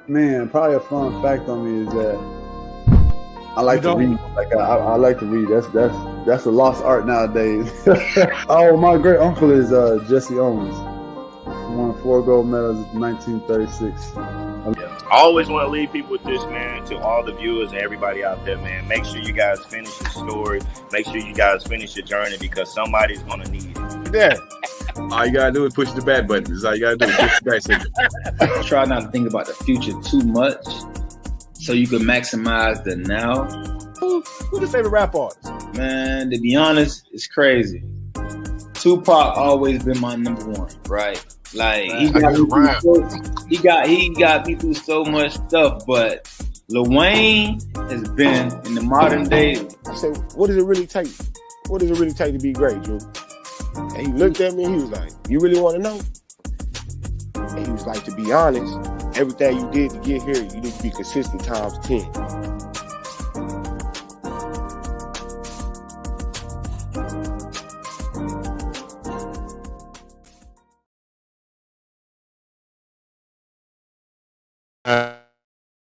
Man, probably a fun fact on me is that I like to read. Like I like to read. That's a lost art nowadays. Oh, my great uncle is Jesse Owens. He won 4 gold medals in 1936. I always want to leave people with this, man, to all the viewers and everybody out there, man. Make sure you guys finish your story. Make sure you guys finish your journey because somebody's going to need it. Yeah. All you got to do is push the back button. That's all you got to do is push the back signal. Try not to think about the future too much so you can maximize the now. Who's your favorite rap artist? Man, to be honest, it's crazy. Tupac always been my number one, right? Like he got me through so much stuff, but Lil Wayne has been in the modern day. I said, what does it really take? What does it really take to be great, Drew? And he looked at me and he was like, you really want to know? And he was like, to be honest, everything you did to get here, you need to be consistent times 10.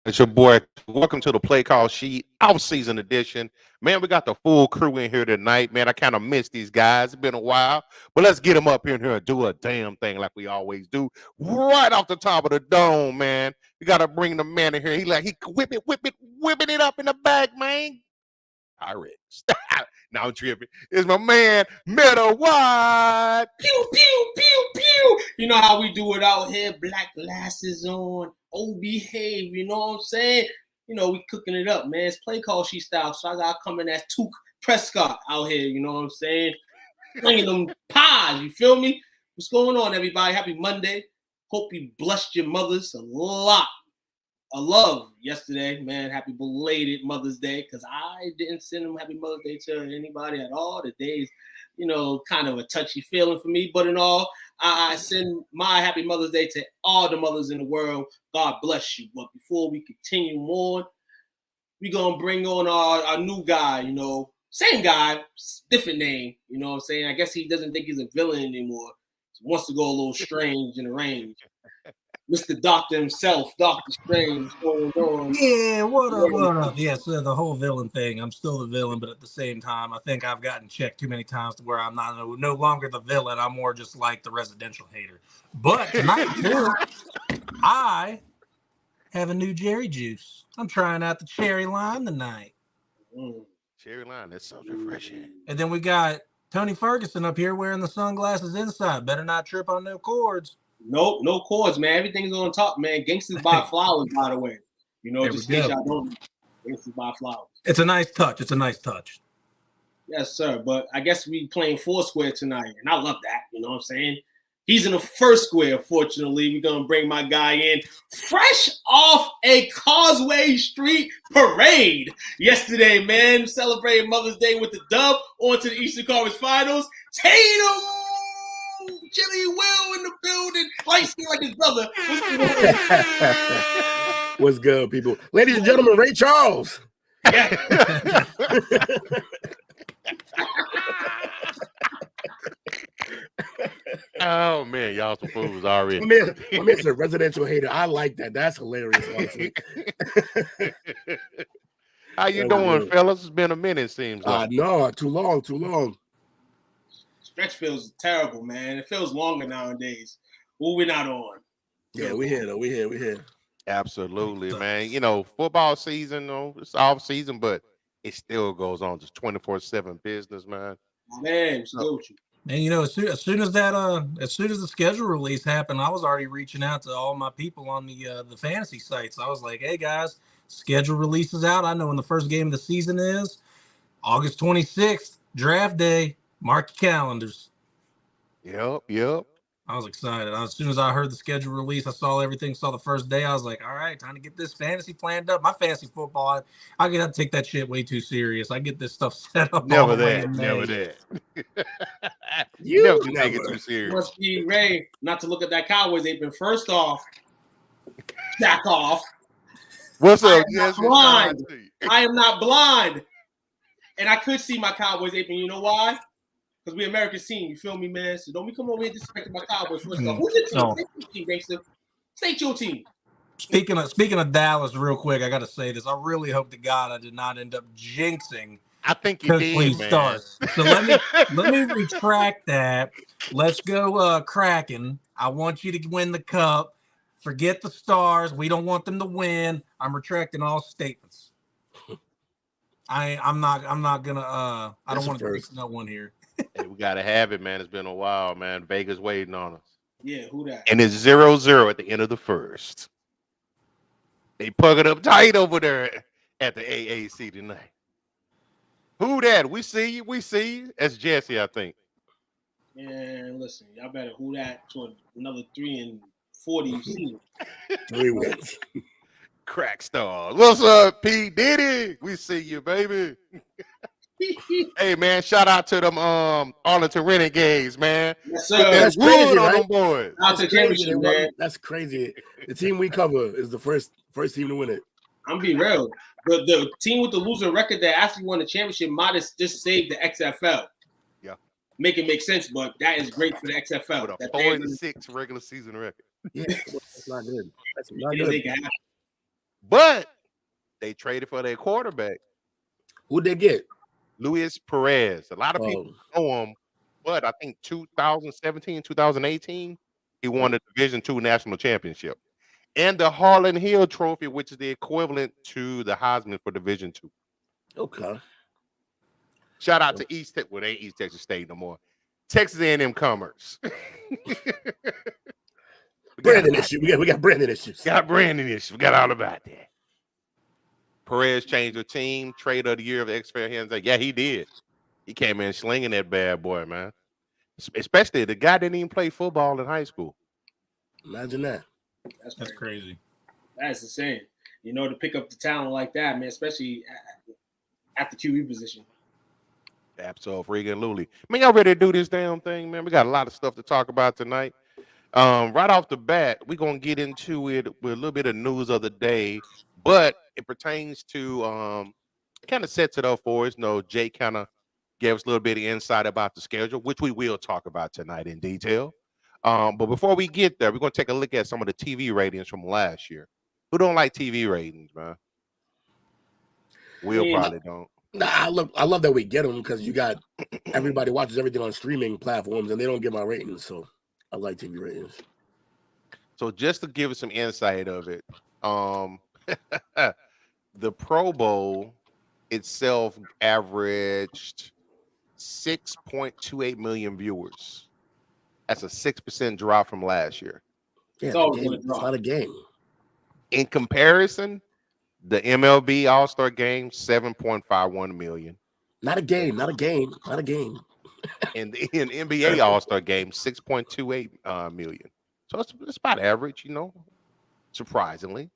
It's your boy. Welcome to the Playcall Sheet off-season edition. Man, we got the full crew in here tonight. Man, I kind of missed these guys. It's been a while. But let's get them up in here and do a damn thing like we always do. Right off the top of the dome, man. We got to bring the man in here. He whipping it up in the back, man. Pirates. Now I'm tripping. It's my man, Meta White. Pew, pew, pew, pew. You know how we do it out here. Black glasses on. Oh, behave. You know what I'm saying? You know, we cooking it up, man. It's Playcall Sheet style. So I got to come in as Tuke Prescott out here. You know what I'm saying? Slinging them pies. You feel me? What's going on, everybody? Happy Monday. Hope you blessed your mothers a lot. I love yesterday, man. Happy belated Mother's Day, because I didn't send them Happy Mother's Day to anybody at all. The day's, you know, kind of a touchy feeling for me. But in all, I send my Happy Mother's Day to all the mothers in the world. God bless you. But before we continue on, we're going to bring on our new guy, you know. Same guy, different name, you know what I'm saying? I guess he doesn't think he's a villain anymore. He wants to go a little strange in the range. Mr. Doctor himself, Dr. Strange, going on. Yeah, what up? Yes, the whole villain thing. I'm still the villain, but at the same time, I think I've gotten checked too many times to where I'm no longer the villain. I'm more just like the residential hater. But tonight, too, I have a new Jerry juice. I'm trying out the cherry lime tonight. Cherry lime, that sounds refreshing. And then we got Tony Ferguson up here wearing the sunglasses inside. Better not trip on no cords. Nope, no cords, man. Everything's on top, man. Gangsters buy flowers, by the way. You know, just in case y'all don't know. Gangsters buy flowers. It's a nice touch. Yes, sir. But I guess we playing Foursquare tonight, and I love that. You know what I'm saying? He's in the first square, fortunately. We're going to bring my guy in fresh off a Causeway Street parade yesterday, man. Celebrating Mother's Day with the dub. On to the Eastern Conference Finals. Tatum! Chili Will in the building. Like his brother. What's good, people? Ladies and gentlemen, Ray Charles. Yeah. Oh man, y'all some fools already. My man's a residential hater. I like that. That's hilarious. Honestly. How you doing, fellas? It's been a minute, seems like. No, too long. Stretch feels terrible, man. It feels longer nowadays. What we not on? Yeah, we here though. We here. Absolutely, man. You know, football season, it's off season, but it still goes on. Just 24/7 business, man. Man, still with you. And you know, as soon as the schedule release happened, I was already reaching out to all my people on the fantasy sites. I was like, "Hey guys, schedule release is out. I know when the first game of the season is, August 26th, draft day. Mark your calendars." Yep. I was excited. As soon as I heard the schedule release, I saw everything. Saw the first day. I was like, "All right, time to get this fantasy planned up." My fantasy football, I gotta take that shit way too serious. I get this stuff set up all the way in May. Never that. You never take it too serious. Must be Ray not to look at that Cowboys. They've been first off, jack off. What's up? Blind. I am not blind, and I could see my Cowboys aping. You know why? Because we American team. You feel me, man? So don't be coming over here disrespecting my Cowboys. Who's your team? No. State your team, gangster. State your team. Speaking of Dallas, real quick, I got to say this. I really hope to God I did not end up jinxing. I think you did, man. Stars. So let me retract that. Let's go Kraken. I want you to win the cup. Forget the Stars. We don't want them to win. I'm retracting all statements. I'm not gonna I don't want to jinx no one here. Hey, we gotta have it, man. It's been a while, man. Vegas waiting on us. Yeah, who that? And it's 0-0 at the end of the first. They puckered up tight over there at the AAC tonight. Who that? We see you. That's Jesse, I think. And listen, y'all better who that to another 3 and 40 you see. 3 wins. Crack stars. What's up, P. Diddy? We see you, baby. Hey, man, shout out to them Arlington Renegades, man. Yes, sir. That's crazy, on right? them boys. Out to championship, man. That's crazy. The team we cover is the first team to win it. I'm being real. The team with the losing record that actually won the championship might have just saved the XFL. Yeah. Make it make sense, but that is great for the XFL. With a 4-6 regular season record. Yeah, that's not good. That's not good. But they traded for their quarterback. Who'd they get? Luis Perez. A lot of people know him, but I think 2017, 2018, he won the Division II national championship and the Harlan Hill Trophy, which is the equivalent to the Heisman for Division II. Okay. Shout out to East Texas. Well, they ain't East Texas State no more. Texas A&M Commerce. Brandon issue. We got Brandon issues. Got Brandon issues. We got all about that. Perez changed the team, trade of the year of the XFL. He was like, yeah, he did. He came in slinging that bad boy, man. Especially the guy didn't even play football in high school. Imagine that. That's crazy. That's insane. You know, to pick up the talent like that, man, especially at the QB position. Absolutely. Man, y'all ready to do this damn thing, man? We got a lot of stuff to talk about tonight. Right off the bat, we're going to get into it with a little bit of news of the day, but it pertains to it kind of sets it up for us. You know, Jake kind of gave us a little bit of insight about the schedule, which we will talk about tonight in detail. But before we get there, we're going to take a look at some of the TV ratings from last year. Who don't like TV ratings, man? Will probably don't. Nah, I love that we get them because you got everybody watches everything on streaming platforms and they don't get my ratings. So I like TV ratings. So just to give us some insight of it, the Pro Bowl itself averaged 6.28 million viewers. That's a 6% drop from last year. Yeah, it's not a game. In comparison, the MLB All-Star Game, 7.51 million. Not a game. And the NBA All-Star Game, 6.28 million. So it's about average, you know, surprisingly.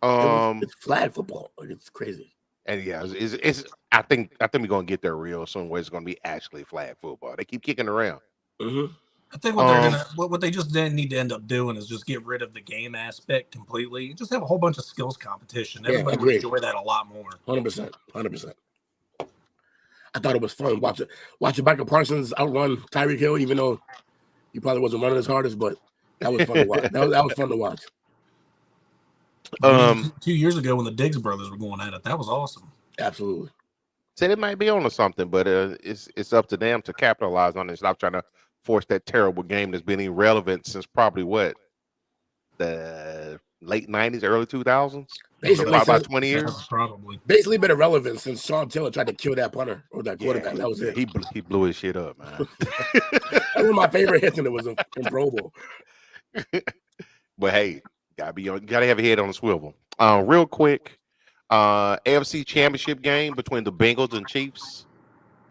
It's flag football. It's crazy. And yeah, it's I think we're gonna get there real soon where it's gonna be actually flag football. They keep kicking around. Mm-hmm. I think what they just didn't need to end up doing is just get rid of the game aspect completely. Just have a whole bunch of skills competition. Everybody would enjoy that a lot more. 100%. I thought it was fun watching Michael Parsons outrun Tyreek Hill, even though he probably wasn't running as hard as, but that was fun to watch. That was fun to watch. 2 years ago when the Diggs brothers were going at it, that was awesome. Absolutely. said it might be on to something, but it's up to them to capitalize on it. Stop trying to force that terrible game that's been irrelevant since probably what, the late 90s, early 2000s. So Basically, about since, 20 years. Probably. basically been irrelevant since Sean Taylor tried to kill that punter or that quarterback. That was it. He blew his shit up, man. That was my favorite hit, and it was in Pro Bowl. But hey, gotta have your head on the swivel. Real quick, AFC Championship game between the Bengals and Chiefs,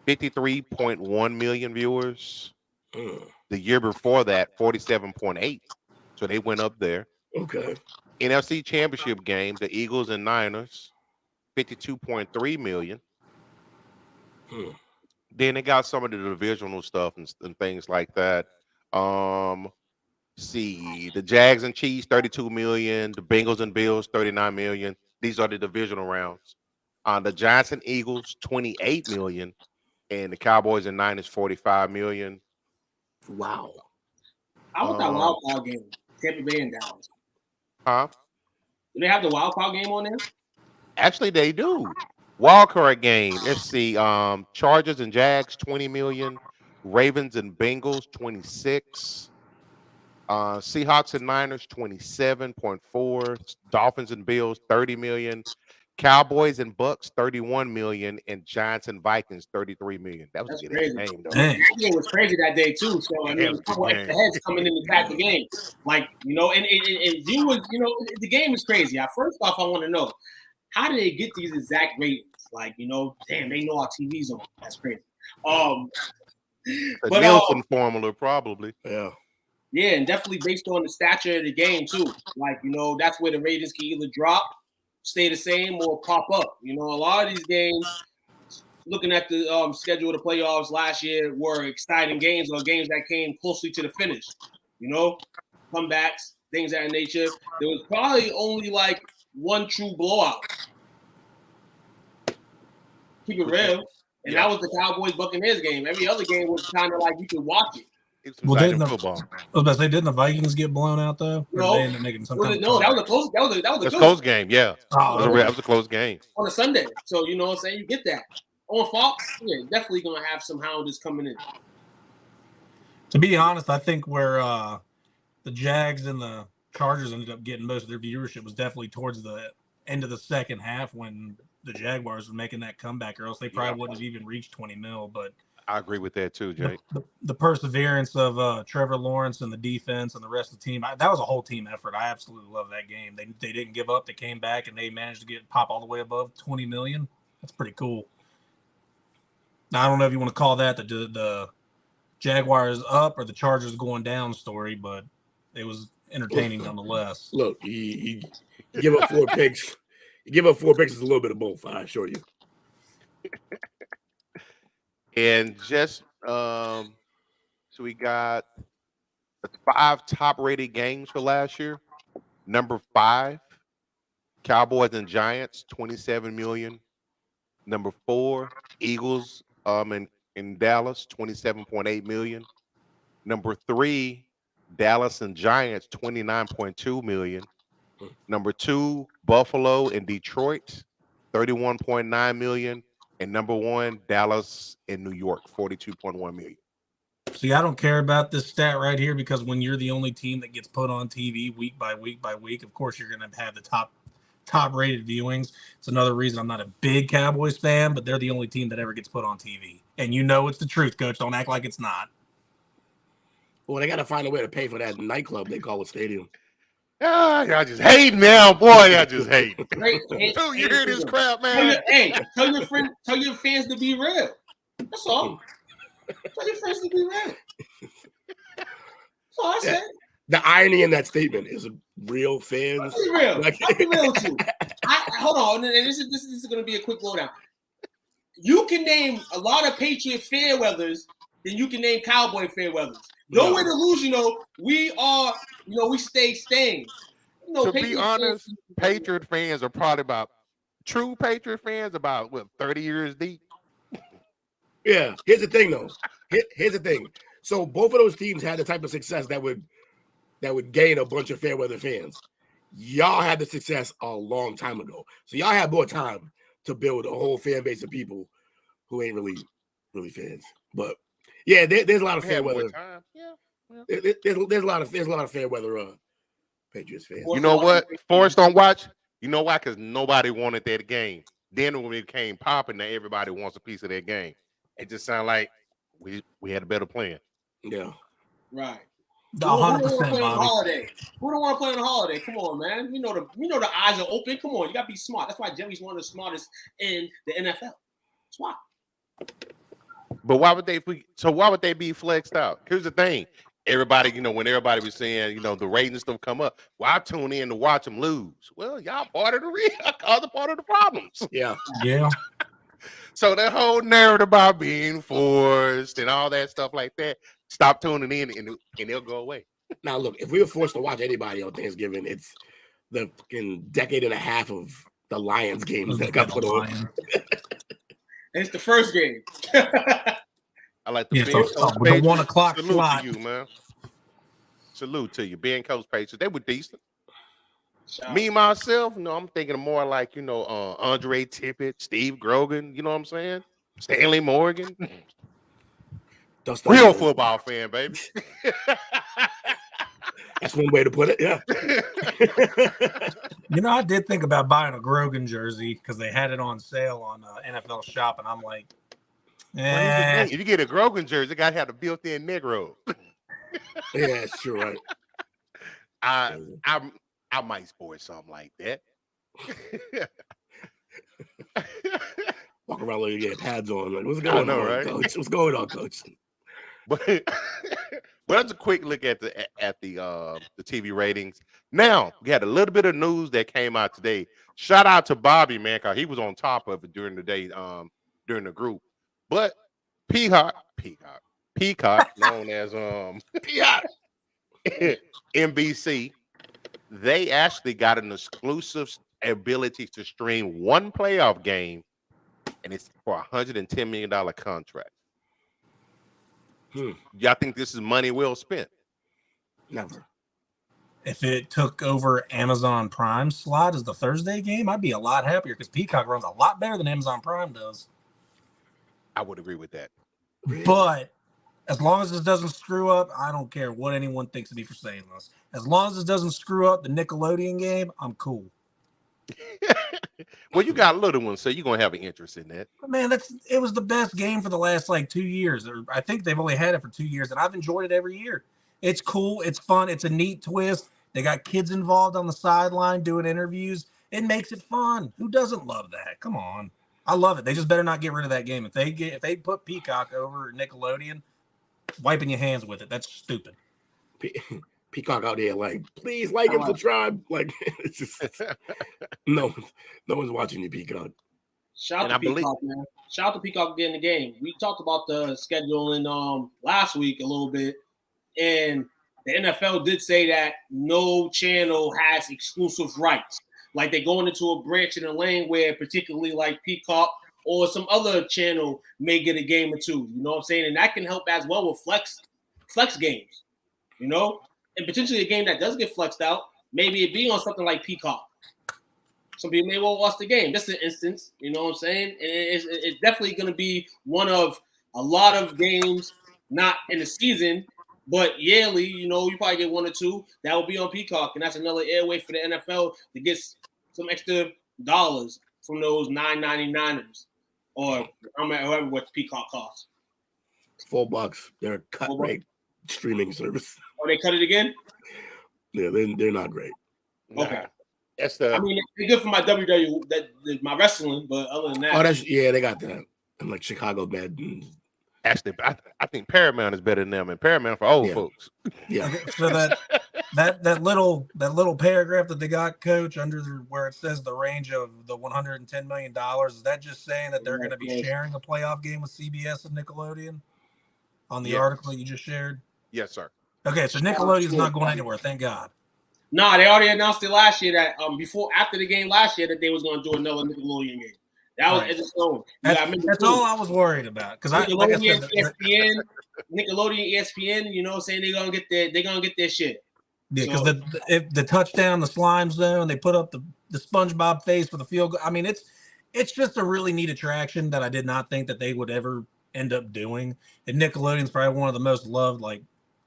53.1 million viewers. The year before that, 47.8. So they went up there. Okay. NFC Championship game, the Eagles and Niners, 52.3 million. Then they got some of the divisional stuff and things like that. See, the Jags and Chiefs, 32 million. The Bengals and Bills, 39 million. These are the divisional rounds. The Giants and Eagles, 28 million. And the Cowboys and Niners, 45 million. Wow. How about that wild card game? Tampa Bay and Dallas. Huh? Do they have the wild card game on there? Actually, they do. Wild card game. Let's see. Chargers and Jags, 20 million. Ravens and Bengals, 26. Seahawks and Niners, 27.4. Dolphins and Bills, 30 million. Cowboys and Bucks, 31 million. And Giants and Vikings, 33 million. That was a good crazy. game, though. That game was crazy that day too. So I mean, a couple extra heads coming in to back the game, like and viewers. The game is crazy. First off, I want to know, how do they get these exact ratings? Like, damn, they know our TV's on. That's crazy. The Nielsen formula, probably. Yeah. Yeah, and definitely based on the stature of the game too. Like, that's where the ratings can either drop, stay the same, or pop up. A lot of these games, looking at the schedule of the playoffs last year, were exciting games or games that came closely to the finish. Comebacks, things of that nature. There was probably only like one true blowout. Keep it real. And that was the Cowboys Buccaneers game. Every other game was kind of like you could watch it. Well, football. I was about to say, didn't the Vikings get blown out though? No, they ended up making some that was a close. That was a close game. Yeah, that was a close game on a Sunday. So you know what I'm saying. You get that on Fox. Yeah, definitely gonna have some Hounders coming in. To be honest, I think where the Jags and the Chargers ended up getting most of their viewership was definitely towards the end of the second half when the Jaguars were making that comeback, or else they probably wouldn't have even reached 20 mil. But I agree with that too, Jake. The perseverance of Trevor Lawrence and the defense and the rest of the team, that was a whole team effort. I absolutely love that game. They didn't give up. They came back and they managed to pop all the way above 20 million. That's pretty cool. Now, I don't know if you want to call that the Jaguars up or the Chargers going down story, but it was entertaining nonetheless. Look, you give up 4 picks. You give up 4 picks is a little bit of both, I assure you. And just so we got the 5 top-rated games for last year. Number 5, Cowboys and Giants, 27 million. Number 4, Eagles in Dallas, 27.8 million. Number 3, Dallas and Giants, 29.2 million. Number 2, Buffalo and Detroit, 31.9 million. And number 1, Dallas and New York, 42.1 million. See, I don't care about this stat right here because when you're the only team that gets put on TV week by week by week, of course you're going to have the top rated viewings. It's another reason I'm not a big Cowboys fan, but they're the only team that ever gets put on TV. And it's the truth, Coach. Don't act like it's not. Well, they got to find a way to pay for that nightclub they call a stadium. Y'all just hate now, boy. Y'all just hate. You hear this crap, man? Tell your fans to be real. That's all. Tell your fans to be real. That's all I said. The irony in that statement is real fans. Let's be real. Let's be real with you. Hold on, and this is going to be a quick lowdown. You can name a lot of Patriot fair weathers, then you can name Cowboy fair weathers. No way to lose, we are, we stay staying. To be honest, Patriot fans are probably true Patriot fans about 30 years deep. Yeah. Here's the thing, though. Here's the thing. So both of those teams had the type of success that would gain a bunch of fair weather fans. Y'all had the success a long time ago. So y'all had more time to build a whole fan base of people who ain't really fans. But yeah, there's a lot of fair weather. Yeah. There's a lot of fair weather Patriots fans. You know what? Forrest don't watch. You know why? Because nobody wanted that game. Then when it came popping, now everybody wants a piece of that game. It just sounded like we had a better plan. Yeah. Right. 100%, Who don't want to play on the Bobby. holiday? Who don't want to play on the holiday? Come on, man. We know the eyes are open. Come on, you gotta be smart. That's why Jerry's one of the smartest in the NFL. That's why. But why would they be flexed out? Here's the thing. Everybody, when everybody was saying, the ratings stuff come up, well, I tune in to watch them lose. Well, y'all part of the other part of the problems. Yeah. Yeah. So that whole narrative about being forced and all that stuff like that, stop tuning in and it'll go away. Now, look, if we were forced to watch anybody on Thanksgiving, it's the fucking decade and a half of the Lions games that got put on. It's the first game. I like the the 1 o'clock salute slot. to you, man. Salute to you. Being Coach Patriots, they were decent. Me, myself, I'm thinking more like, Andre Tippett, Steve Grogan, you know what I'm saying? Stanley Morgan. Real football fan, baby. That's one way to put it, yeah. I did think about buying a Grogan jersey because they had it on sale on NFL Shop, and I'm like, if you get a Grogan jersey, it got to have a built-in Negro. Yeah, that's true, right? I might sport something like that. Walk around like you get pads on. Like, what's going on, right? Coach? What's going on, Coach? But that's a quick look at the TV ratings. Now we had a little bit of news that came out today. Shout out to Bobby, man, because he was on top of it during the day, during the group. But Peacock, known as Peacock, NBC, they actually got an exclusive ability to stream one playoff game, and it's for a $110 million contract. Y'all think this is money well spent? Never. If it took over Amazon Prime slot as the Thursday game, I'd be a lot happier because Peacock runs a lot better than Amazon Prime does. I would agree with that. But as long as it doesn't screw up, I don't care what anyone thinks of me for saying this. As long as it doesn't screw up the Nickelodeon game, I'm cool. Well, you got little ones, so you're gonna have an interest in that. But man, it was the best game for the last 2 years. I think they've only had it for 2 years, and I've enjoyed it every year. It's cool, it's fun, it's a neat twist. They got kids involved on the sideline doing interviews. It makes it fun. Who doesn't love that? Come on. I love it. They just better not get rid of that game. If they put Peacock over Nickelodeon, wiping your hands with it. That's stupid. Peacock out there, like, please like and subscribe. Like, it's just no one's watching you, Peacock. Shout out to Peacock, man. Shout out to Peacock getting the game. We talked about the scheduling last week a little bit, and the NFL did say that no channel has exclusive rights. Like they're going into a branch in a lane where particularly like Peacock or some other channel may get a game or two. You know what I'm saying? And that can help as well with flex games, and potentially a game that does get flexed out, maybe it be on something like Peacock. Some people may well watch the game. That's an instance, you know what I'm saying? And it's definitely going to be one of a lot of games, not in the season, but yearly, you probably get one or two. That will be on Peacock, and that's another airway for the NFL to get some extra dollars from those $9.99ers or however what Peacock costs. $4. They're a cut rate streaming service. Oh, they cut it again? Yeah, they're not great. Okay. That's they're good for my WWE, my wrestling, but other than that. Oh, they got that. I'm like Chicago bad. Actually, I think Paramount is better than them, and Paramount for old folks. Yeah. So that little paragraph that they got, Coach, under where it says the range of the $110 million, is that just saying that they're going to be sharing a playoff game with CBS and Nickelodeon on the article that you just shared? Yes, sir. Okay, so Nickelodeon's not going anywhere. Thank God. Nah, they already announced it last year that after the game last year that they was going to do another Nickelodeon game. That was its own. That's all I was worried about because Nickelodeon, ESPN, you know what I'm saying? They're gonna get their shit. Yeah, because the touchdown, the slime zone, they put up the SpongeBob face for the field goal. I mean, it's just a really neat attraction that I did not think that they would ever end up doing. And Nickelodeon's probably one of the most loved like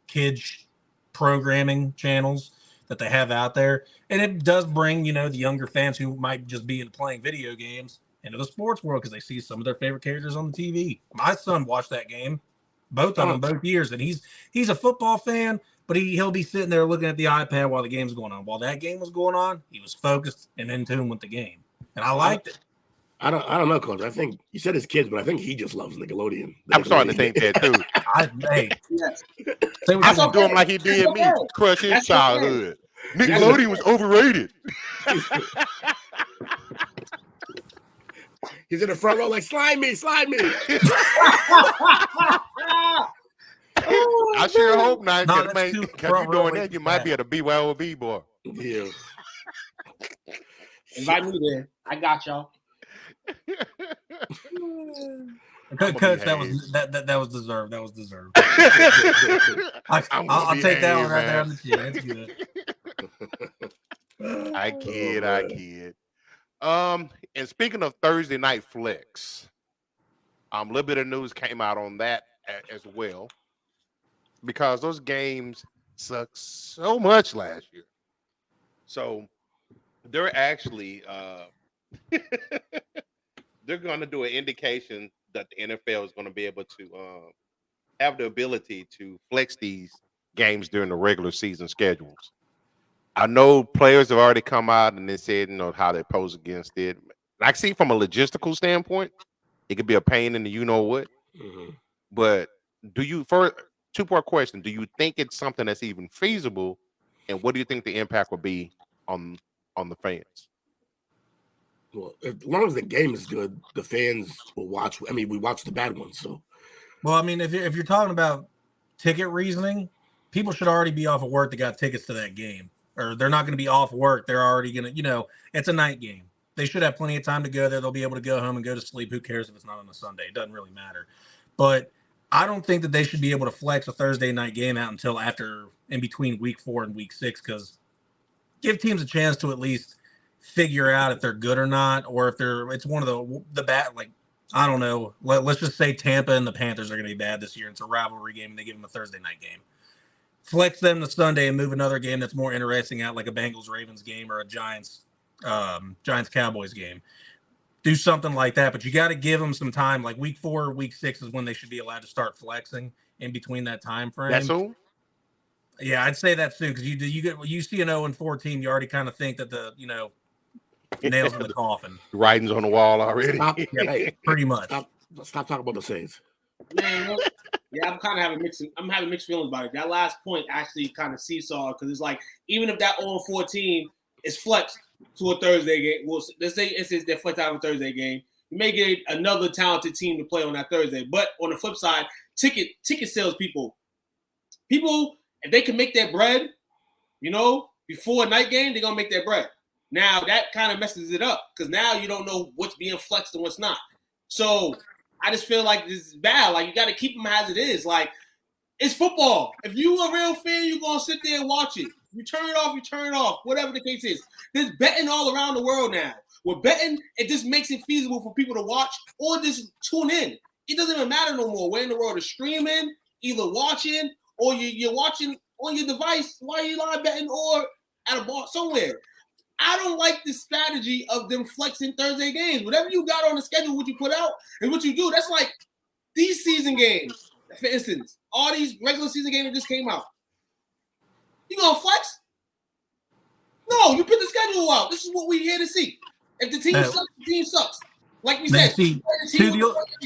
kids programming channels that they have out there. And it does bring, the younger fans who might just be playing video games into the sports world because they see some of their favorite characters on the TV. My son watched that game, both of them, both years, and he's a football fan, but he'll be sitting there looking at the iPad while the game's going on. While that game was going on, he was focused and in tune with the game, and I liked it. I don't know, Coach. I think you said his kids, but I think he just loves Nickelodeon. I'm starting to think that too. I should do him like he did me, crush his childhood. Nickelodeon was overrated. He's in the front row like, slide me. I sure hope not. Because you doing that, you might be at a BYOB, boy. Yeah. Invite me there. I got y'all. Coach, that was deserved. That was deserved. I'll take that one right there on the chin. It's good. I kid. And speaking of Thursday night flex, a little bit of news came out on that as well, because those games sucked so much last year. So they're actually they're going to do an indication that the NFL is going to be able to have the ability to flex these games during the regular season schedules. I know players have already come out and they said, how they pose against it. I see from a logistical standpoint, it could be a pain in the what. Mm-hmm. But two-part question: do you think it's something that's even feasible, and what do you think the impact will be on the fans? Well, as long as the game is good, the fans will watch. I mean, we watch the bad ones, so. Well, I mean, if you're talking about ticket reasoning, people should already be off of work that got tickets to that game. Or they're not going to be off work. They're already going to, it's a night game. They should have plenty of time to go there. They'll be able to go home and go to sleep. Who cares if it's not on a Sunday? It doesn't really matter. But I don't think that they should be able to flex a Thursday night game out until in between week 4 and week 6, because give teams a chance to at least figure out if they're good or not, or if it's one of the bad, like, I don't know. Let's just say Tampa and the Panthers are going to be bad this year. It's a rivalry game and they give them a Thursday night game. Flex them to Sunday and move another game that's more interesting out, like a Bengals-Ravens game or a Giants-Cowboys game. Do something like that, but you got to give them some time. Like week 4 or week 6 is when they should be allowed to start flexing in between that time frame. That's all? Yeah, I'd say that soon, because you see an 0-4 team, you already kind of think that the nails in the coffin. Writing's on the wall already. Pretty much. Stop talking about the Saints. Man, yeah, I'm kind of having mixed feelings about it. That last point actually kind of seesaw, because it's like, even if that 0-4 team is flexed to a Thursday game, well, let's say they're flexed out of a Thursday game, you may get another talented team to play on that Thursday. But on the flip side, ticket sales people, if they can make their bread, before a night game, they're gonna make their bread. Now that kind of messes it up, because now you don't know what's being flexed and what's not. So I just feel like this is bad. Like, you got to keep them as it is. Like, it's football. If you a real fan, you're going to sit there and watch it. You turn it off, whatever the case is. There's betting all around the world now. We're betting, it just makes it feasible for people to watch or just tune in. It doesn't even matter no more. Where in the world is streaming, either watching or you're watching on your device while you're live betting or at a bar somewhere. I don't like the strategy of them flexing Thursday games. Whatever you got on the schedule, what you put out and what you do, that's like these season games. For instance, all these regular season games that just came out. You gonna flex? No, you put the schedule out. This is what we're here to see. If the team sucks, the team sucks. Like we said, you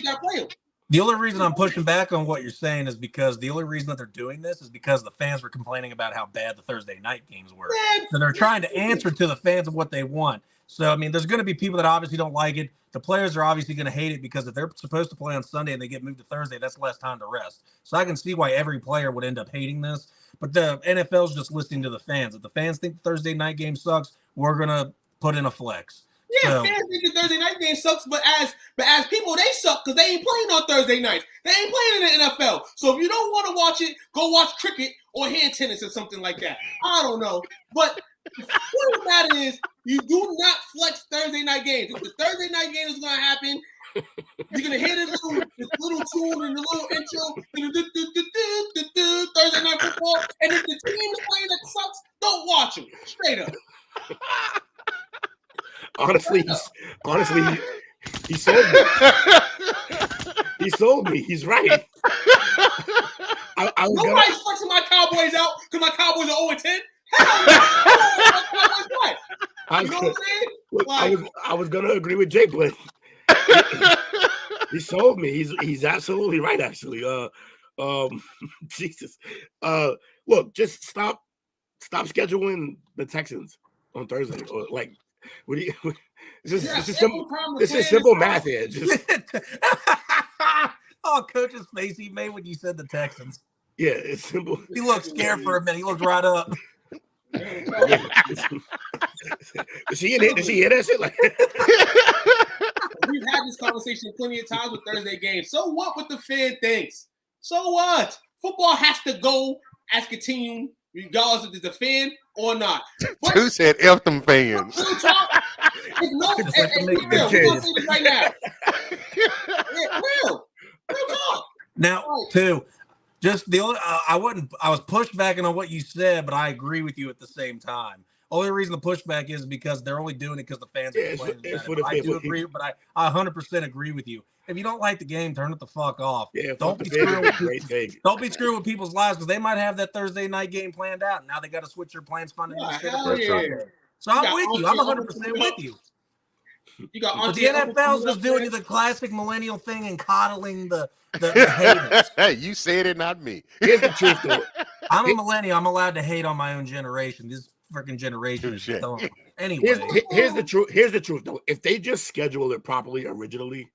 gotta play them. The only reason I'm pushing back on what you're saying is because the only reason that they're doing this is because the fans were complaining about how bad the Thursday night games were. So they're trying to answer to the fans of what they want. So, I mean, there's going to be people that obviously don't like it. The players are obviously going to hate it, because if they're supposed to play on Sunday and they get moved to Thursday, that's less time to rest. So I can see why every player would end up hating this. But the NFL's just listening to the fans. If the fans think the Thursday night game sucks, we're going to put in a flex. Yeah, fans think the Thursday night game sucks, but as people, they suck because they ain't playing on Thursday nights. They ain't playing in the NFL. So if you don't want to watch it, go watch cricket or hand tennis or something like that. I don't know. But The point of that is you do not flex Thursday night games. If the Thursday night game is going to happen, you're going to hear this little tune and the little intro, Thursday night football, and if the team is playing that sucks, don't watch them. Straight up. Honestly, he sold me. He sold me. He's right. Nobody's flexing my Cowboys out because my Cowboys are 0-10. Hell no. You know what I'm saying? I was gonna agree with Jake, but he sold me. He's absolutely right. Actually, Jesus. Look, just stop scheduling the Texans on Thursday. Or like, what do you? This is simple math here. Just oh, coach's face he made when you said the Texans. Yeah, it's simple. He looked scared for a minute. He looked right up. Yeah. Did she hear that shit? Like, we've had this conversation plenty of times with Thursday games. So what with the fan thinks? So what? Football has to go as continuing, regardless if it's a fan or not. Who said F them fans? We're going to say this right now. Real talk. Now, too. Just the only I was pushed back on what you said, but I agree with you at the same time. Only reason the pushback is because they're only doing it because the fans are complaining. I do agree, but I 100% agree with you. If you don't like the game, turn it the fuck off. Yeah, don't be screwing with people's lives because they might have that Thursday night game planned out. And now they got to switch their plans funding. So I'm with you. I'm 100% with you. But the NFL's just doing the classic millennial thing and coddling the haters. Hey, you said it, not me. Here's the truth, though. I'm a millennial. I'm allowed to hate on my own generation. This freaking generation is dumb. Anyway, here's the truth. Here's the truth, though. If they just schedule it properly originally,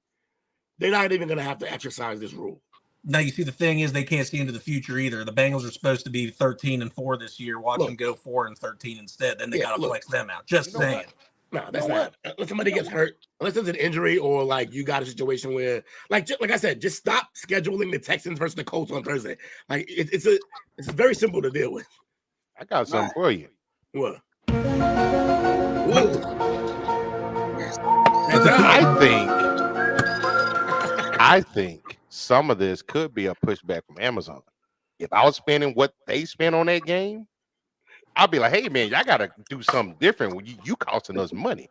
they're not even going to have to exercise this rule. Now, you see, the thing is they can't see into the future either. The Bengals are supposed to be 13-4 this year. Watch them go 4-13 instead. Then they got to flex them out. Just saying. No, that's not. Unless somebody gets hurt, unless there's an injury or like you got a situation where, like I said, just stop scheduling the Texans versus the Colts on Thursday. Like it's very simple to deal with. I got something for you. What? I think some of this could be a pushback from Amazon. If I was spending what they spent on that game, I'll be like, hey, man, y'all got to do something different. You costing us money.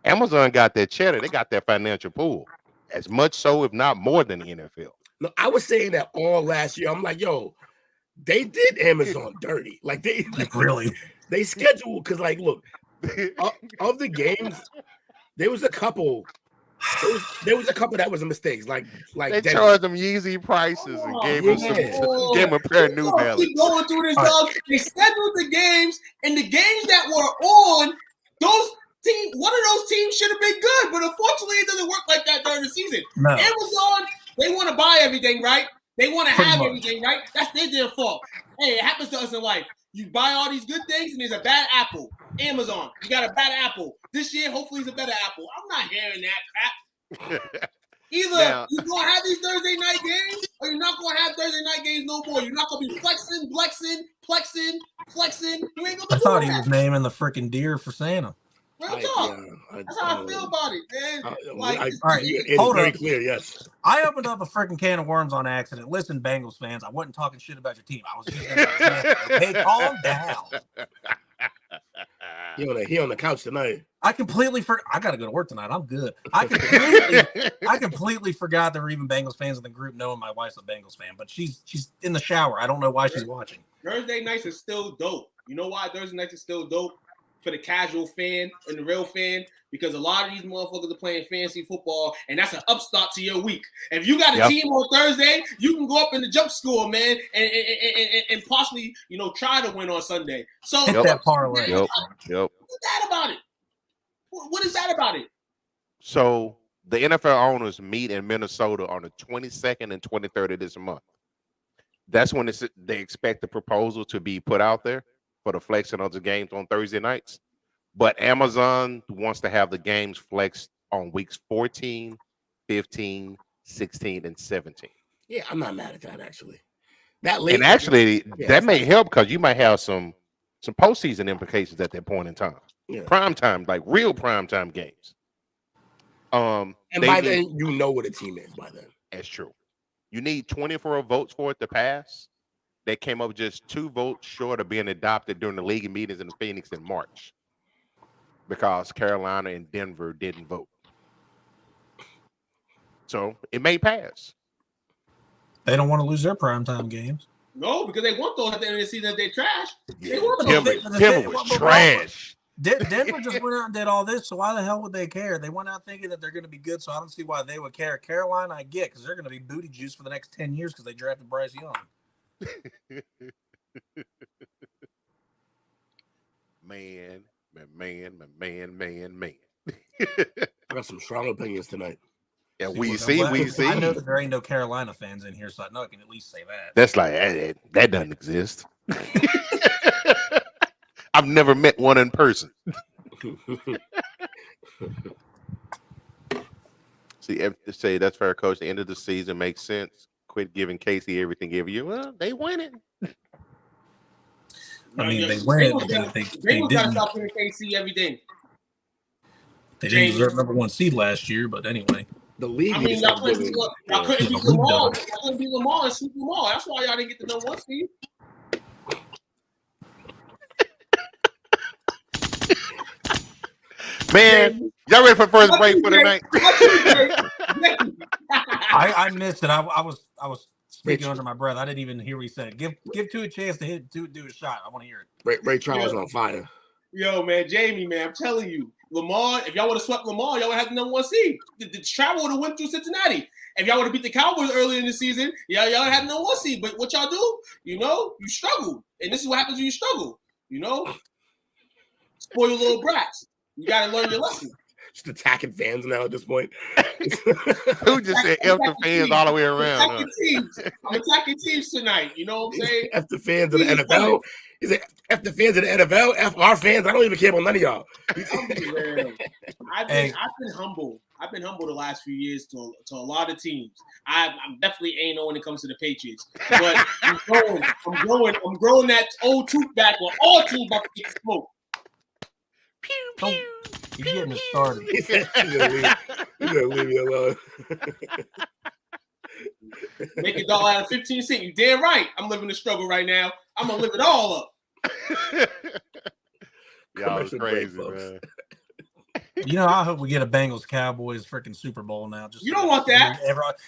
Amazon got that cheddar. They got that financial pool. As much so, if not more than the NFL. No, I was saying that all last year. I'm like, yo, they did Amazon dirty. Like really? They scheduled, because, like, look, of the games, there was a couple. There was a couple that was a mistakes. Like they charged them Yeezy prices and gave them a pair of New Balance. Keep going through this, dog. They scheduled the games, and the games that were on, those teams, one of those teams should have been good, but unfortunately, it doesn't work like that during the season. No. Amazon, they want to buy everything, right? They want to have everything, right? That's their fault. Hey, it happens to us in life. You buy all these good things, and there's a bad apple. Amazon, you got a bad apple. This year, hopefully, it's a better apple. I'm not hearing that crap. Either you're going to have these Thursday night games, or you're not going to have Thursday night games no more. You're not going to be flexing. You ain't going to I thought he was naming the freaking deer for Santa. Real talk. That's how I feel about it, man. All right, hold up. Clear, yes. I opened up a freaking can of worms on accident. Listen, Bengals fans, I wasn't talking shit about your team. I was using an example. Okay, calm down. He on the couch tonight. I completely forgot. I got to go to work tonight. I'm good. I completely forgot there were even Bengals fans in the group, knowing my wife's a Bengals fan. But she's in the shower. I don't know why she's watching. Thursday nights is still dope. You know why Thursday nights is still dope? For the casual fan and the real fan, because a lot of these motherfuckers are playing fantasy football, and that's an upstart to your week. If you got a team on Thursday, you can go up in the jump score, man, and possibly, try to win on Sunday. So hit that parlay. Yep. What's that about it? What is that about it? So the NFL owners meet in Minnesota on the 22nd and 23rd of this month. That's when they expect the proposal to be put out there for the flexing of the games on Thursday nights. But Amazon wants to have the games flexed on weeks 14, 15, 16, and 17. Yeah, I'm not mad at that, actually. That may help because you might have some some postseason implications at that point in time. Yeah. Prime time, like real prime time games. And by then, you know what a team is by then. That's true. You need 24 votes for it to pass. They came up just 2 votes short of being adopted during the league meetings in Phoenix in March because Carolina and Denver didn't vote. So it may pass. They don't want to lose their primetime games. No, because they want those at the end of the season that they trash. Yeah. They want Timber was trash. Denver just went out and did all this, so why the hell would they care? They went out thinking that they're going to be good, so I don't see why they would care. Carolina, I get, because they're going to be booty juice for the next 10 years because they drafted Bryce Young. Man. I got some strong opinions tonight. Yeah, we see. I know that there ain't no Carolina fans in here, so I know I can at least say that. That's like that doesn't exist. I've never met one in person. See, say that's fair, coach. The end of the season makes sense. Quit giving Casey everything give you. Well, they win it. I mean, they win. They didn't stop giving KC everything. They didn't deserve #1 seed last year, but anyway. The league. I mean, y'all couldn't beat Lamar. Y'all couldn't beat Lamar and sweep Lamar. That's why y'all didn't get the #1 seed. Man, y'all ready for the first break for the night? I missed it. I was speaking under my breath. I didn't even hear what he said. Give two a chance to do a shot. I want to hear it. Ray Charles on fire. Yo, man, Jamie, man, I'm telling you, Lamar. If y'all would have swept Lamar, y'all would have had the #1 seed. The travel would have went through Cincinnati. If y'all would have beat the Cowboys earlier in the season, y'all would have had the #1 seed. But what y'all do? You struggle, and this is what happens when you struggle. Spoil your little brats. You gotta learn your lesson. Just attacking fans now at this point. Who just said F the fans all the way around? I'm attacking teams tonight. You know what I'm saying? F the fans of the NFL. Is it F the fans of the NFL? F our fans. I don't even care about none of y'all. I've been humble. I've been humble the last few years to a lot of teams. I'm definitely ain't when it comes to the Patriots, but I'm growing that old tooth back where all teams about to get smoked. You're getting it started. He's gonna leave me alone. Make a dollar out of 15 cents. You damn right. I'm living the struggle right now. I'm gonna live it all up. Y'all was crazy, man. I hope we get a Bengals Cowboys freaking Super Bowl now. You don't want that.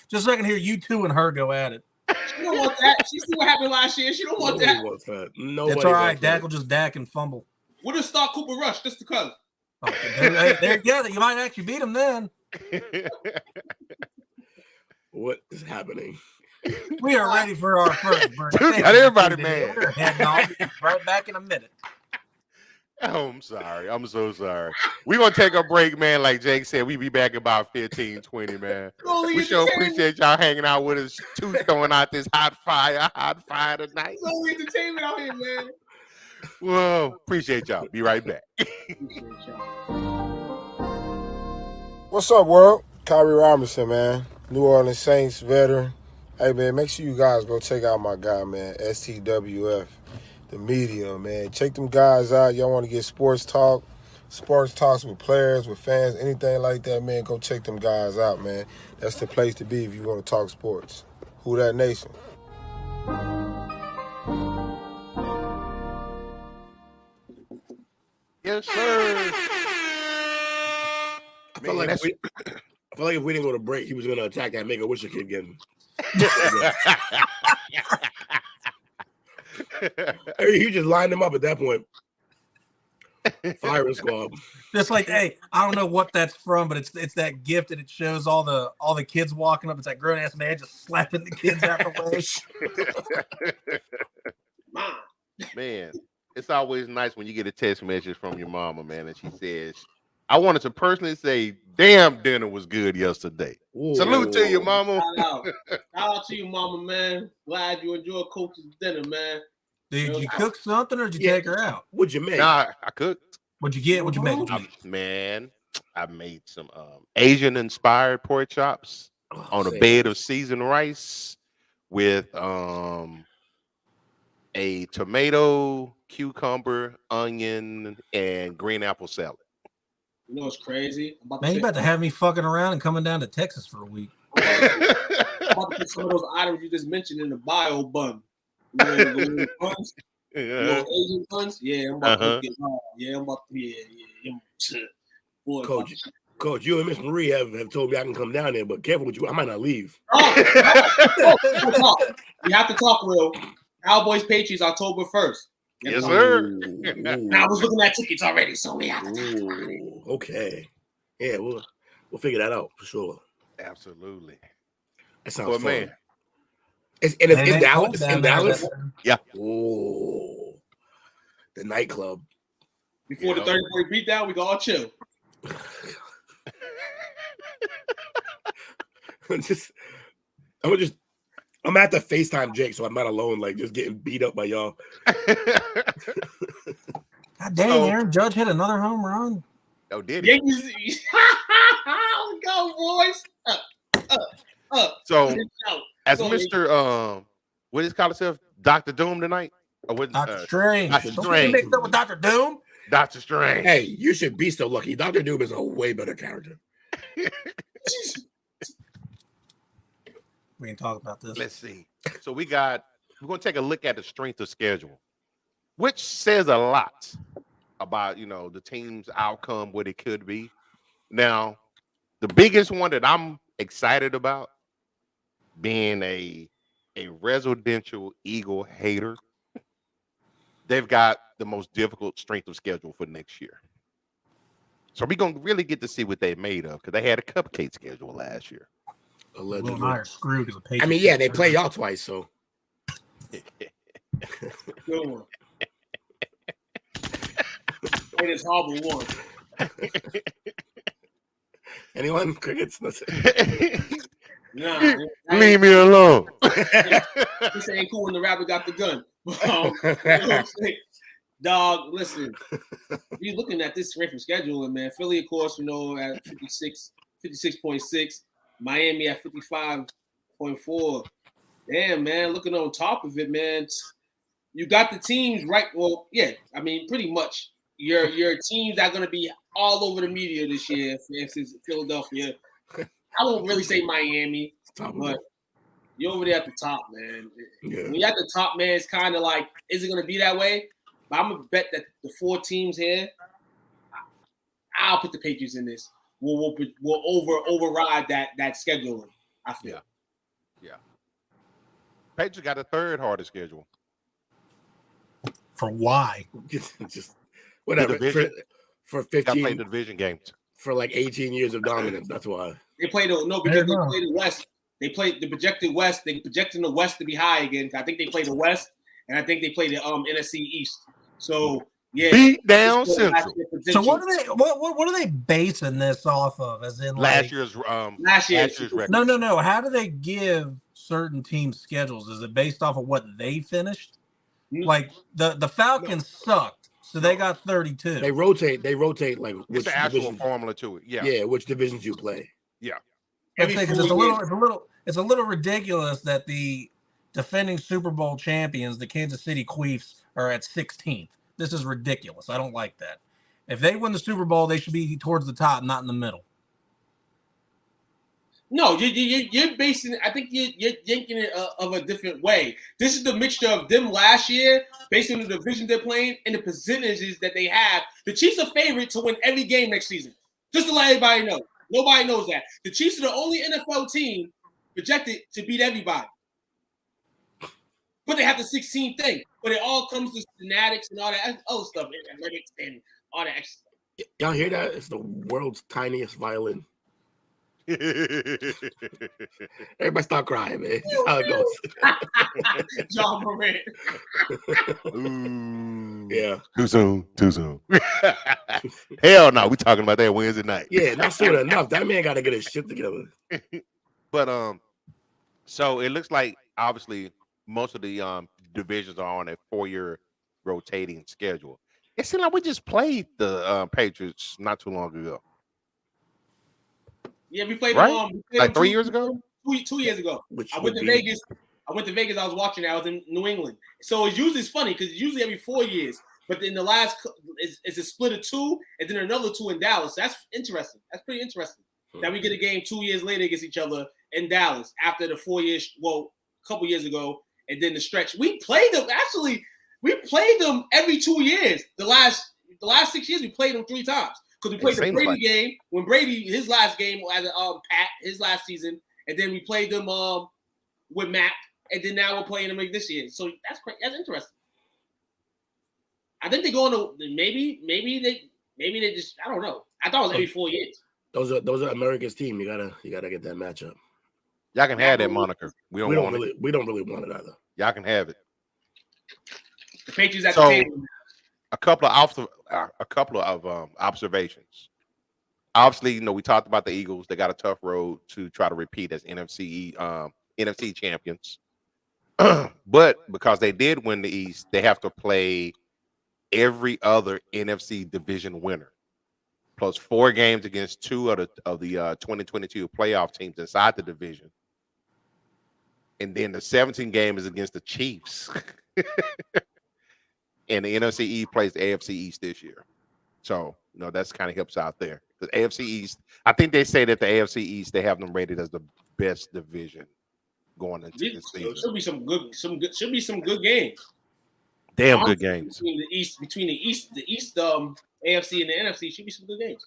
Just so I can hear you two and her go at it. She don't want that. She see what happened last year. She don't want that. Wants that. It's all right. Dak will just dak and fumble. We'll just start Cooper Rush just because. There you go. You might actually beat him then. What is happening? We are ready for our first break. Got everybody mad. We're heading off. Right back in a minute. Oh, I'm sorry. I'm so sorry. We're going to take a break, man. Like Jake said, we be back in about 15, 20, man. We sure appreciate y'all hanging out with us. Two throwing out this hot fire tonight. It's only entertainment out here, man. Well, appreciate y'all. Be right back. What's up, world? Kyrie Robinson, man. New Orleans Saints veteran. Hey, man, make sure you guys go check out my guy, man, STWF, the media, man. Check them guys out. Y'all want to get sports talks with players, with fans, anything like that, man, go check them guys out, man. That's the place to be if you want to talk sports. Who that nation? Yes, sir. I feel like if we didn't go to break, he was going to attack that Make-A-Wish kid again. He just lined him up at that point. Firing squad. Just like, hey, I don't know what that's from, but it's that gift and it shows all the kids walking up. It's that grown ass man just slapping the kids out the way. Man, it's always nice when you get a text message from your mama, man, and she says, I wanted to personally say, damn, dinner was good yesterday. Ooh. Salute to you, mama. Shout out to you, mama, man. Glad you enjoyed Coach's dinner, man. Did you cook something or did you take her out? What'd you make? Nah, I cooked. What'd you get? What'd you make? Man, I made some Asian-inspired pork chops on a bed of seasoned rice with and a tomato, cucumber, onion, and green apple salad. You know what's crazy? Man, you about to have me fucking around and coming down to Texas for a week. I'm about to put some of those items you just mentioned in the bio bun. You know, the little buns, the little Asian buns. Yeah, I'm about to get yeah, I'm about to boy, Coach, you and Miss Marie have told me I can come down there, but careful with you. I might not leave. We have to talk, Will. Cowboys Patriots October 1st. Yes, sir. Now I was looking at tickets already, so we have to talk. Okay. Yeah, we'll figure that out for sure. Absolutely. That sounds fun. Man. It's in Dallas. It's in Dallas. Yeah. Oh, the nightclub. Before the 30-point beatdown, we go all chill. I'm at the FaceTime Jake, so I'm not alone, like just getting beat up by y'all. God dang, Aaron Judge hit another home run. Oh, did he? Yankees. Go, boys. So, as Mr. What is called himself? Dr. Doom tonight? Or what, Dr. Strange. Dr. Don't Strange. get mixed up with Dr. Doom. Dr. Strange. Hey, you should be so lucky. Dr. Doom is a way better character. We can talk about this. Let's see. So we're going to take a look at the strength of schedule, which says a lot about, the team's outcome, what it could be. Now, the biggest one that I'm excited about, being a residential Eagle hater, they've got the most difficult strength of schedule for next year. So we're going to really get to see what they're made of, because they had a cupcake schedule last year. Will and I are screwed because of Patriots. I mean, yeah, they play y'all twice, so. Good one. It is horrible one. Anyone? Crickets? Nah, leave me alone. This ain't cool when the rapper got the gun. You know what I'm saying? Dog, listen. You're looking at this strength of scheduling, man. Philly, of course, at 56.6. Miami at 55.4. Damn, man. Looking on top of it, man. You got the teams right. Well, yeah. I mean, pretty much. Your teams are going to be all over the media this year. For instance, Philadelphia. I won't really say Miami, but you're over there at the top, man. Yeah. When you're at the top, man, it's kind of like, is it going to be that way? But I'm going to bet that the 4 teams here, I'll put the Patriots in this. We'll override that scheduling, I feel. Yeah. Patriots got the 3rd hardest schedule. For why? Just whatever. For 15 play the division games. For like 18 years of dominance. That's why. They play they play the West. They play the projected West. They projecting the West to be high again. I think they play the West, and I think they play the NFC East. So yeah, beat down Central. So what are they basing this off of? As in last year's record. No. How do they give certain teams schedules? Is it based off of what they finished? Like the Falcons sucked, so they got 32. They rotate like it's the actual formula to it. Yeah, which divisions you play. Yeah. It's a little ridiculous that the defending Super Bowl champions, the Kansas City Chiefs, are at 16th. This is ridiculous. I don't like that. If they win the Super Bowl, they should be towards the top, not in the middle. No, you're basing it. I think you're yanking it of a different way. This is the mixture of them last year, based on the division they're playing and the percentages that they have. The Chiefs are favorite to win every game next season. Just to let everybody know. Nobody knows that. The Chiefs are the only NFL team projected to beat everybody. But they have the 16th thing. But it all comes to fanatics and all that other stuff, analytics and all that extra stuff. Y'all hear that? It's the world's tiniest violin. Everybody stop crying, man. That's how it goes. John Morant. Yeah. Too soon. Hell no. We talking about that Wednesday night. Yeah, not soon enough. That man got to get his shit together. But so it looks like obviously most of the divisions are on a 4-year rotating schedule. It seems like we just played the Patriots not too long ago. Yeah, we played right? them. Like 3 years ago? 2 years ago. Which I went to Vegas. I went to Vegas. I was watching it. I was in New England. So it's funny because it's usually every 4 years. But in the last, it's a split of 2, and then another 2 in Dallas. That's interesting. That's pretty interesting. That we get a game 2 years later against each other in Dallas after the 4 years, well, a couple years ago, and then the stretch. We played them, actually, every 2 years. The last 6 years, we played them 3 times. Because we played the Brady game, when Brady, his last game, as Pat, his last season, and then we played them with Matt, and then now we're playing them this year. So that's crazy. That's interesting. I think they're going to maybe they just, I don't know. I thought it was every 4 years. Those are America's team. You gotta get that matchup. Y'all can have that moniker. We don't really want it either. Y'all can have it. The Patriots at the table. A couple of observations. Obviously, we talked about the Eagles. They got a tough road to try to repeat as NFC champions. But because they did win the East, they have to play every other NFC division winner, plus 4 games against 2 of the 2022 playoff teams inside the division. And then the 17th game is against the Chiefs. And the NFC East plays the AFC East this year. So, that's kind of helps out there. The AFC East, I think they say that the AFC East, they have them rated as the best division going into this season. Should be some good games. Damn good games. Between the East, AFC and the NFC should be some good games.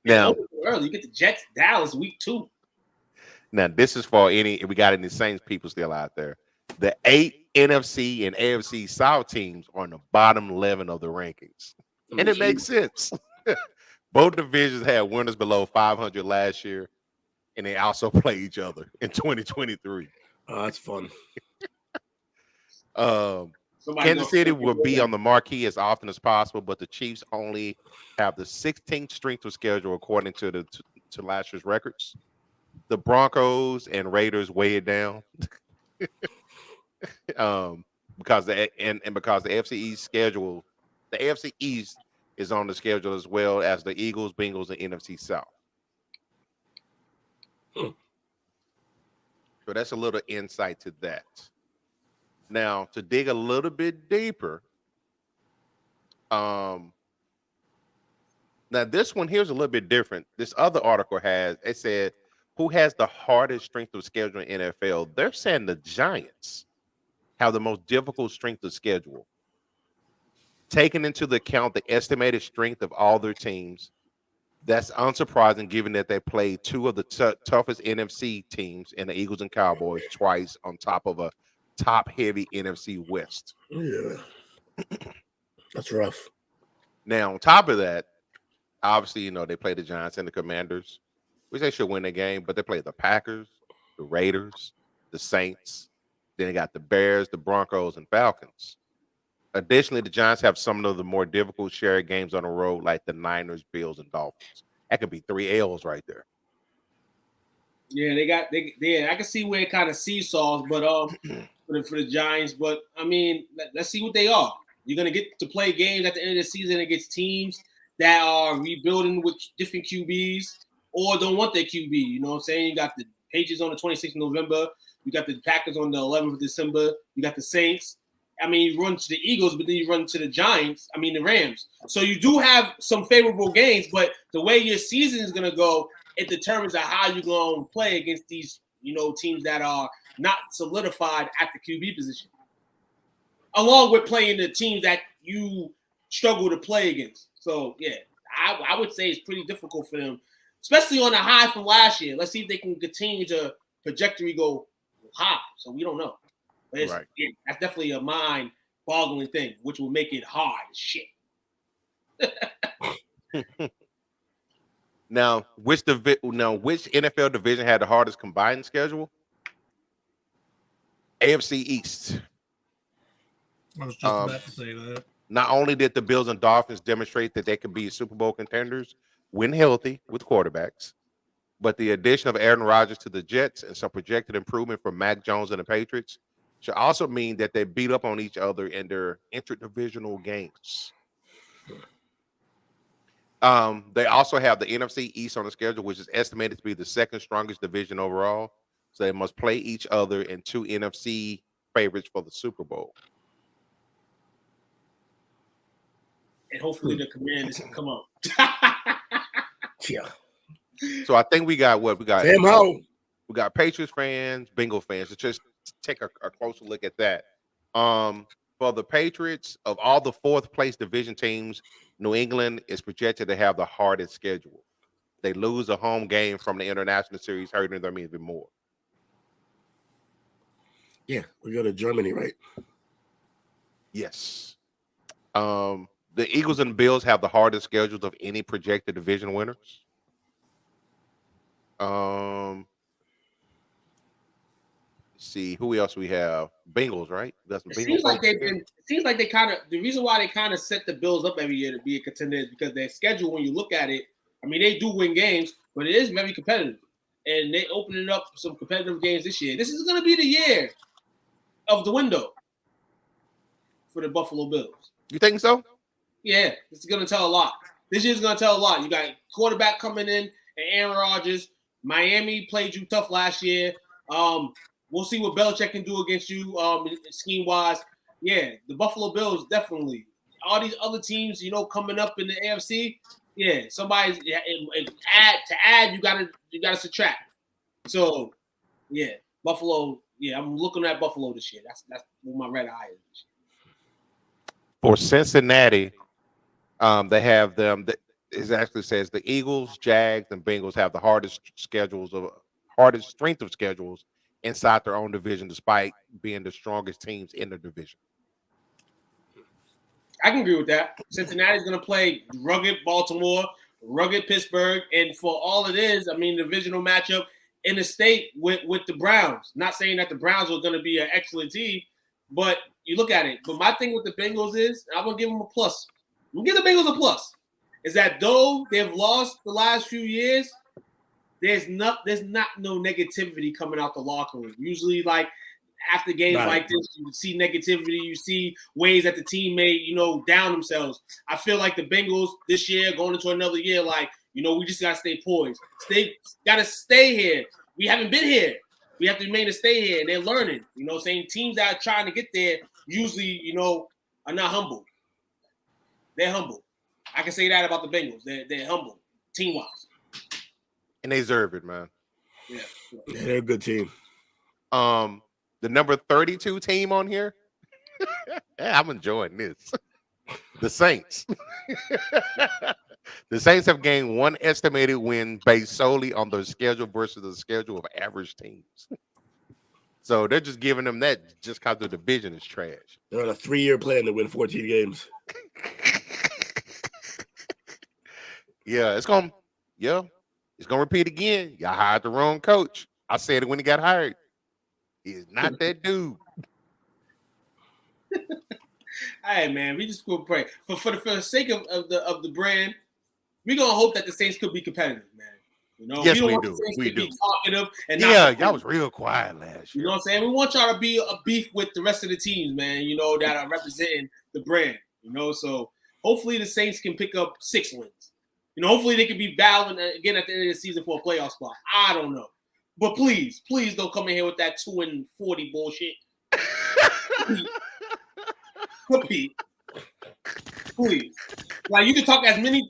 Now, early, you get the Jets, Dallas, week 2. Now, this is for we got any Saints people still out there. The 8 NFC and AFC South teams are on the bottom 11 of the rankings. And it makes sense. Both divisions had winners below 500 last year, and they also play each other in 2023. Oh, that's fun. Kansas City will be on the marquee as often as possible, but the Chiefs only have the 16th strength of schedule according to last year's records. The Broncos and Raiders weigh it down. Because the AFC East schedule, the AFC East is on the schedule as well as the Eagles, Bengals, and NFC South. So that's a little insight to that. Now, to dig a little bit deeper, now this one here's a little bit different. This other article it said, who has the hardest strength of schedule in NFL? They're saying the Giants have the most difficult strength of schedule. Taking into account the estimated strength of all their teams, that's unsurprising given that they played 2 of the toughest NFC teams in the Eagles and Cowboys twice on top of a top-heavy NFC West. Yeah. That's rough. Now, on top of that, obviously, they play the Giants and the Commanders, which they should win the game, but they play the Packers, the Raiders, the Saints. Then they got the Bears, the Broncos, and Falcons. Additionally, the Giants have some of the more difficult shared games on the road, like the Niners, Bills, and Dolphins. That could be 3 L's right there. Yeah, I can see where it kind of seesaws, but for the Giants. But I mean, let's see what they are. You're gonna get to play games at the end of the season against teams that are rebuilding with different QBs or don't want their QB. You know what I'm saying? You got the Patriots on the 26th of November. You got the Packers on the 11th of December. You got the Saints. I mean, you run to the Eagles, but then you run to the Giants. I mean, the Rams. So you do have some favorable games, but the way your season is going to go, it determines how you're going to play against these, teams that are not solidified at the QB position. Along with playing the teams that you struggle to play against. So, yeah, I would say it's pretty difficult for them, especially on the high from last year. Let's see if they can continue to trajectory go high. So we don't know. But that's definitely a mind-boggling thing, which will make it hard as shit. Now, which NFL division had the hardest combined schedule? AFC East. I was just about to say that. Not only did the Bills and Dolphins demonstrate that they could be Super Bowl contenders when healthy with quarterbacks, but the addition of Aaron Rodgers to the Jets and some projected improvement from Mac Jones and the Patriots should also mean that they beat up on each other in their interdivisional games. They also have the NFC East on the schedule, which is estimated to be the second strongest division overall. So they must play each other and 2 NFC favorites for the Super Bowl. And hopefully the Commanders can come up. Yeah. So I think we got what we got. Sam Howell. We got Patriots fans, Bengal fans. Let's just take a closer look at that. For the Patriots, of all the 4th place division teams, New England is projected to have the hardest schedule. They lose a home game from the international series, hurting them even more. Yeah, we go to Germany, right? Yes. The Eagles and Bills have the hardest schedules of any projected division winners. See who else we have. Bengals, right? That's It seems like they kind of, the reason why they kind of set the Bills up every year to be a contender is because their schedule, when you look at it, I mean, they do win games, but it is very competitive. And they opening up some competitive games this year. This is going to be the year of the window for the Buffalo Bills. You think so? Yeah, this is going to tell a lot. This year's going to tell a lot. You got quarterback coming in and Aaron Rodgers. Miami played you tough last year. We'll see what Belichick can do against you scheme-wise. Yeah, the Buffalo Bills definitely. All these other teams, coming up in the AFC, yeah, somebody's add. You gotta subtract. So, yeah, Buffalo. Yeah, I'm looking at Buffalo this year. That's where my red eye is this year. For Cincinnati, they have them. It actually says the Eagles, Jags, and Bengals have the hardest strength of schedules inside their own division, despite being the strongest teams in the division. I can agree with that. Cincinnati's going to play rugged Baltimore, rugged Pittsburgh, and for all it is, I mean, divisional matchup in the state with the Browns. Not saying that the Browns are going to be an excellent team, but you look at it. But my thing with the Bengals is, I'm going to give them a plus. I'm going to give the Bengals a plus. Is that though they've lost the last few years, there's not no negativity coming out the locker room. Usually, like after games like this, you see negativity. You see ways that the team may, down themselves. I feel like the Bengals this year, going into another year, like, we just gotta stay poised. Gotta stay here. We haven't been here. We have to remain to stay here. And they're learning. Saying teams that are trying to get there usually, are not humble. They're humble. I can say that about the Bengals. They're humble, team-wise. And they deserve it, man. Yeah, they're a good team. The number 32 team on here, I'm enjoying this. The Saints. The Saints have gained one estimated win based solely on their schedule versus the schedule of average teams. So they're just giving them that just because the division is trash. They're on a 3-year plan to win 14 games. Yeah, it's gonna repeat again. Y'all hired the wrong coach. I said it when he got hired. He's not that dude. Hey man, we just gonna pray for the sake of the brand. We gonna hope that the Saints could be competitive, man. Yes, we do. We do. Be talkative and y'all was real quiet last year. You know what I'm saying? We want y'all to be a beef with the rest of the teams, man. That are representing the brand. So hopefully the Saints can pick up 6 wins. Hopefully they can be battling again at the end of the season for a playoff spot. I don't know. But please don't come in here with that 2-40 bullshit. Please. Like you can talk as many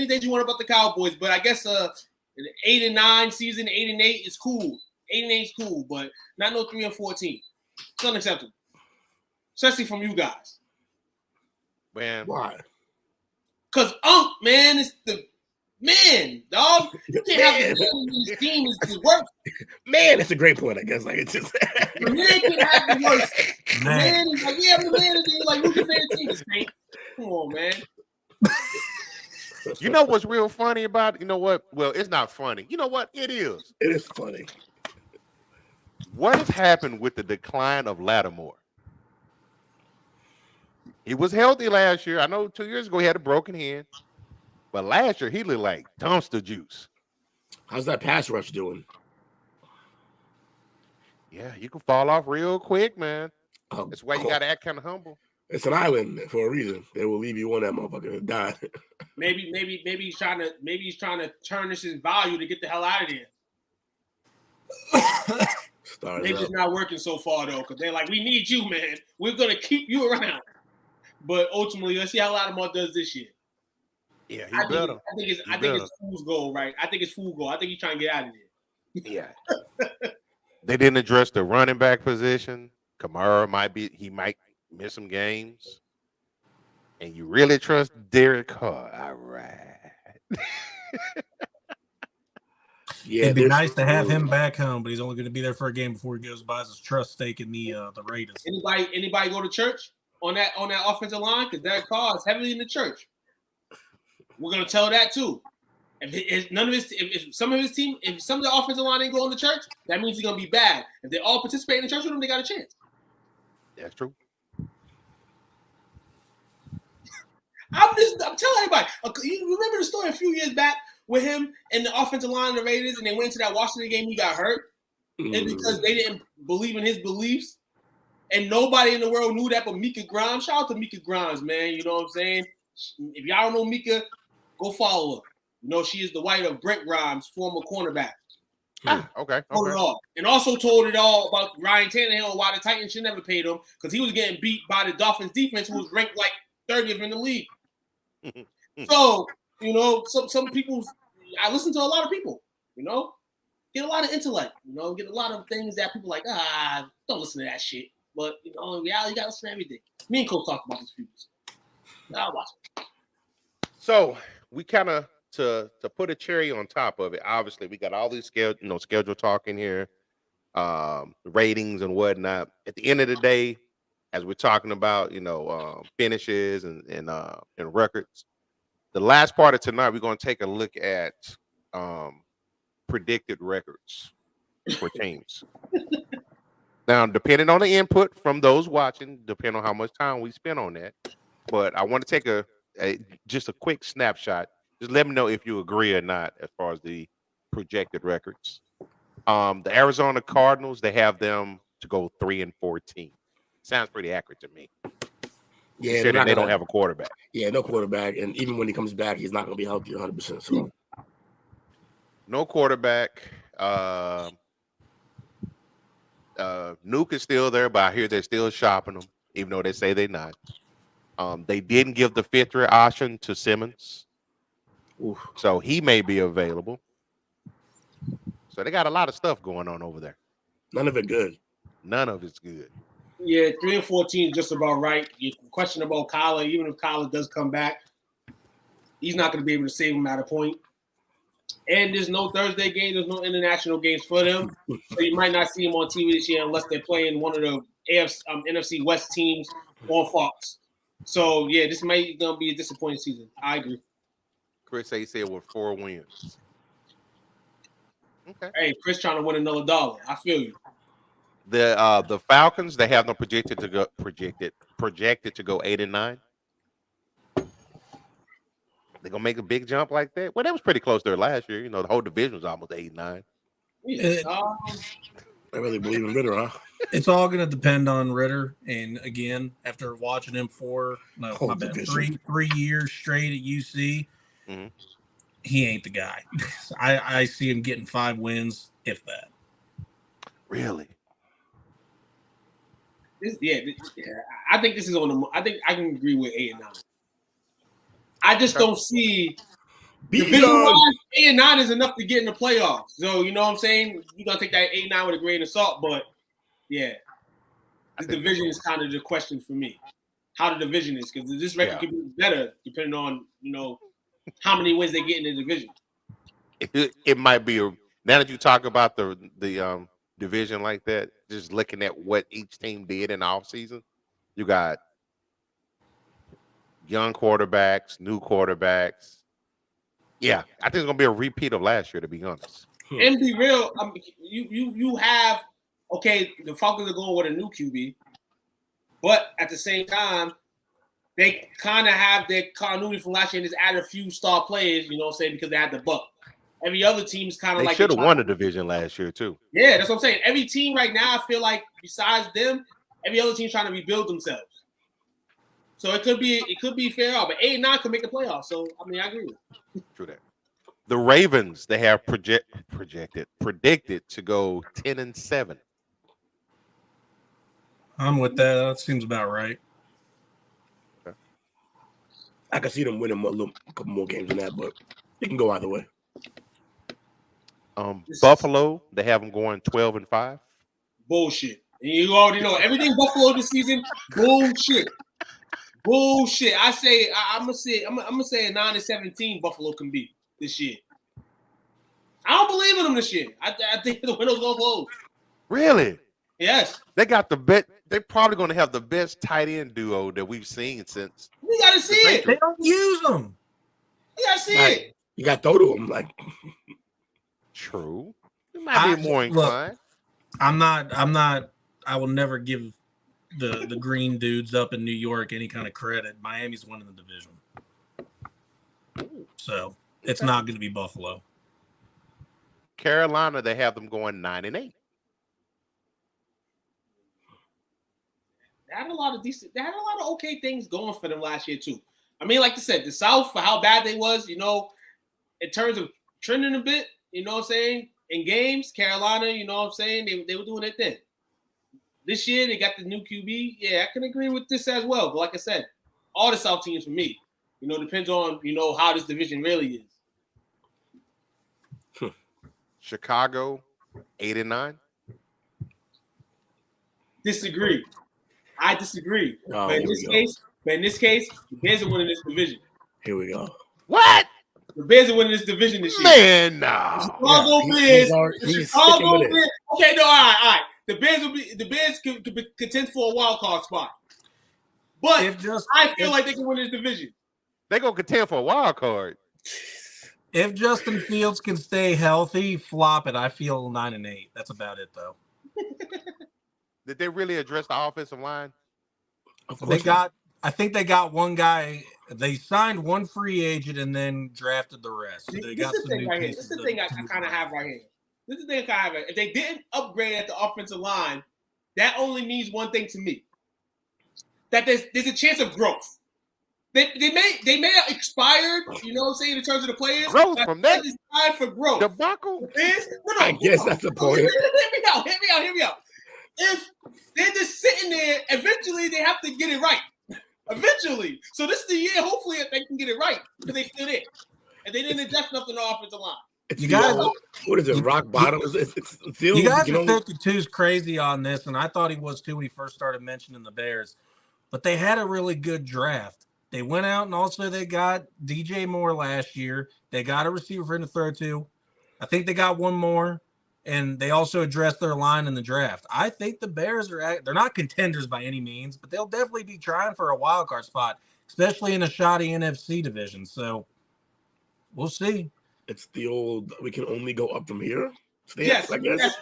things you want about the Cowboys, but I guess 8-9 season, 8-8 is cool. 8-8 is cool, but not no 3-14. It's unacceptable. Especially from you guys. Man. Why? Because man, it's the man, dog. You can't have the team is the worst. Man, that's a great point, I guess. Like it's just the man can have the worst. Man is like, yeah, the man is like, who's your favorite team? Saint. Come on, man. You know what's real funny about it? You know what? Well, it's not funny. You know what? It is. It is funny. What has happened with the decline of Lattimore? He was healthy last year. I know 2 years ago he had a broken hand. But last year he looked like dumpster juice. How's that pass rush doing? Yeah, you can fall off real quick, man. That's why you got to act kind of humble. It's an island for a reason. They will leave you on that motherfucker and die. Maybe he's trying to turn this his value to get the hell out of there. Stars They're up. just not working so far though, because they're like, we need you, man. We're gonna keep you around. But ultimately, let's see how Lattimore does this year. Yeah, I think it's fool's goal, right? I think it's fool's goal. I think he's trying to get out of there. Yeah. They didn't address the running back position. Kamara might miss some games. And you really trust Derek Carr. All right. Yeah, It'd be this- nice to have him back home, but he's only going to be there for a game before he goes buys his trust stake in the Raiders. Anybody go to church on that offensive line? Because Derek Carr is heavily in the church. We're gonna tell that too. If some of the offensive line ain't going to church, that means he's gonna be bad. If they all participate in the church with him, they got a chance. That's true. I'm telling everybody. You remember the story a few years back with him and the offensive line of the Raiders, and they went to that Washington game. He got hurt, and because they didn't believe in his beliefs, and nobody in the world knew that but Mika Grimes. Shout out to Mika Grimes, man. You know what I'm saying? If y'all don't know Mika, go follow her. You know she is the wife of Brent Grimes, former cornerback. Okay. Told it all. And also told it all about Ryan Tannehill, why the Titans should never paid him, because he was getting beat by the Dolphins defense, who was ranked like 30th in the league. So, you know, some people, I listen to a lot of people, you know, get a lot of intellect, you know, get a lot of things that people like, don't listen to that shit. But, you know, in reality, you got to listen to everything. Me and Cole talk about this people. I'll watch it. So we kind of, to put a cherry on top of it, obviously we got all these schedule talk in here, ratings and whatnot. At the end of the day, as we're talking about, finishes and records, the last part of tonight, we're going to take a look at predicted records for teams. Now, depending on the input from those watching, depending on how much time we spend on that, but I want to take just a quick snapshot. Just let me know if you agree or not as far as the projected records. The Arizona Cardinals, they have them to go 3-14. Sounds pretty accurate to me. Yeah, they don't have a quarterback. Yeah, no quarterback, and even when he comes back, he's not going to be healthy 100%. So, no quarterback. Nuke is still there, but I hear they're still shopping him, even though they say they're not. They didn't give the fifth-year option to Simmons, so he may be available. So they got a lot of stuff going on over there. None of it good. None of it's good. Yeah, 3-14 is just about right. You question about Kyler, even if Kyler does come back, he's not going to be able to save him at a point. And there's no Thursday game, there's no international games for them. So you might not see him on TV this year unless they're playing one of the NFC West teams on Fox. So, yeah, this might going to be a disappointing season. I agree. Chris said with 4 wins. Okay. Hey, Chris trying to win another $1. I feel you. The Falcons, they have them projected to go 8-9. They're gonna make a big jump like that. Well, that was pretty close there last year. The whole division was almost 8-9. I really believe in Ritter, huh? It's all going to depend on Ritter. And again, after watching him for 3 years straight at UC, he ain't the guy. I see him getting 5 wins, if that. Really? I think this is on the. I think I can agree with 8-9. I just don't see division-wise. 8-9 is enough to get in the playoffs. So you know what I'm saying. You're gonna take that 8-9 with a grain of salt, but yeah, this division is kind of the question for me. How the division is, because this record could be better depending on how many wins they get in the division. It might be now that you talk about the division like that. Just looking at what each team did in the offseason, you got young quarterbacks, new quarterbacks. Yeah, I think it's gonna be a repeat of last year, to be honest. And be real, you have the Falcons are going with a new QB, but at the same time, they kind of have their continuity from last year and just add a few star players. You know what I'm saying? Because they had the Buck. Every other team is kind of like they should have won the division last year too. Yeah, that's what I'm saying. Every team right now, I feel like besides them, every other team trying to rebuild themselves. So it could be fair out, but 8-9 could make the playoffs. So I mean, I agree with you. True that. The Ravens, they have predicted to go 10-7. I'm with that. That seems about right. I can see them winning a couple more games than that, but it can go either way. Buffalo, they have them going 12-5. Bullshit. And you already know everything Buffalo this season. Bullshit. Bullshit. I'm gonna say a 9-17 Buffalo can beat this year. I don't believe in them this year. I think the window's gonna close. Really? Yes. They got the best. They're probably going to have the best tight end duo that we've seen since. We gotta see it. They don't use them. We gotta see it. You got to throw to them. Like, true. You might be more inclined. I'm not. I will never give the green dudes up in New York any kind of credit. Miami's winning the division, so it's not going to be Buffalo. Carolina, they have them going 9-8. They had a lot of okay things going for them last year too. I mean, like I said, the South, for how bad they was, in terms of trending a bit, you know what I'm saying? In games, Carolina, you know what I'm saying? They were doing their thing. This year, they got the new QB. Yeah, I can agree with this as well. But like I said, all the South teams for me, depends on, how this division really is. Chicago, 8-9. Disagree. I disagree. Oh, but in this case, the Bears are winning this division. Here we go. What? The Bears are winning this division this year. Man, nah. Chicago Bears. Chicago Bears. Okay, no, all right. The Bears could contend for a wild card spot. But I feel like they can win this division. They're gonna contend for a wild card. If Justin Fields can stay healthy, flop it. I feel 9-8. That's about it, though. Did they really address the offensive line? I think they got one guy. They signed one free agent and then drafted the rest. So they got some new pieces. This is the thing I kind of have right here. This is the thing I kind of have. If they didn't upgrade at the offensive line, that only means one thing to me: that there's a chance of growth. They may have expired, you know what I'm saying, in terms of the players. Growth from that? It's time for growth. Debacle? I guess that's the point. Hear me out. If they're just sitting there, eventually they have to get it right. Eventually. So this is the year, hopefully, if they can get it right, because they still there. And they didn't adjust nothing on the offensive line. You guys, what is it, rock bottom? You guys are thinking two's crazy on this, and I thought he was too when he first started mentioning the Bears. But they had a really good draft. They went out and also they got DJ Moore last year. They got a receiver for him to throw to. I think they got one more, and they also addressed their line in the draft. I think the Bears they're not contenders by any means, but they'll definitely be trying for a wild card spot, especially in a shoddy NFC division. So we'll see. It's the old, we can only go up from here. Yes, I guess.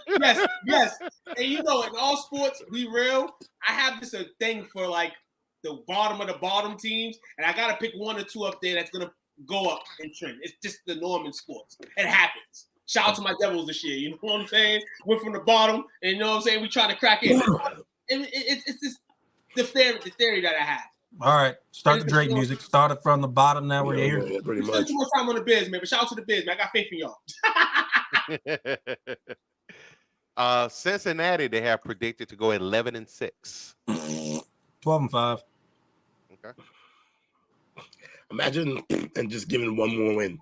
Yes. And in all sports, be real, I have this thing for like the bottom of the bottom teams, and I got to pick one or two up there that's going to go up in trend. It's just the norm in sports. It happens. Shout out to my Devils this year. You know what I'm saying? Went from the bottom, and you know what I'm saying? We trying to crack in. It's just the theory that I have. All right. Start the Drake music. Started from the bottom. Now we're here. Yeah, pretty much. Spend too much time on the Bears, man. But shout out to the Bears, man. I got faith in y'all. Cincinnati, they have predicted to go 11-6. 12-5. Okay. Imagine and just giving one more win.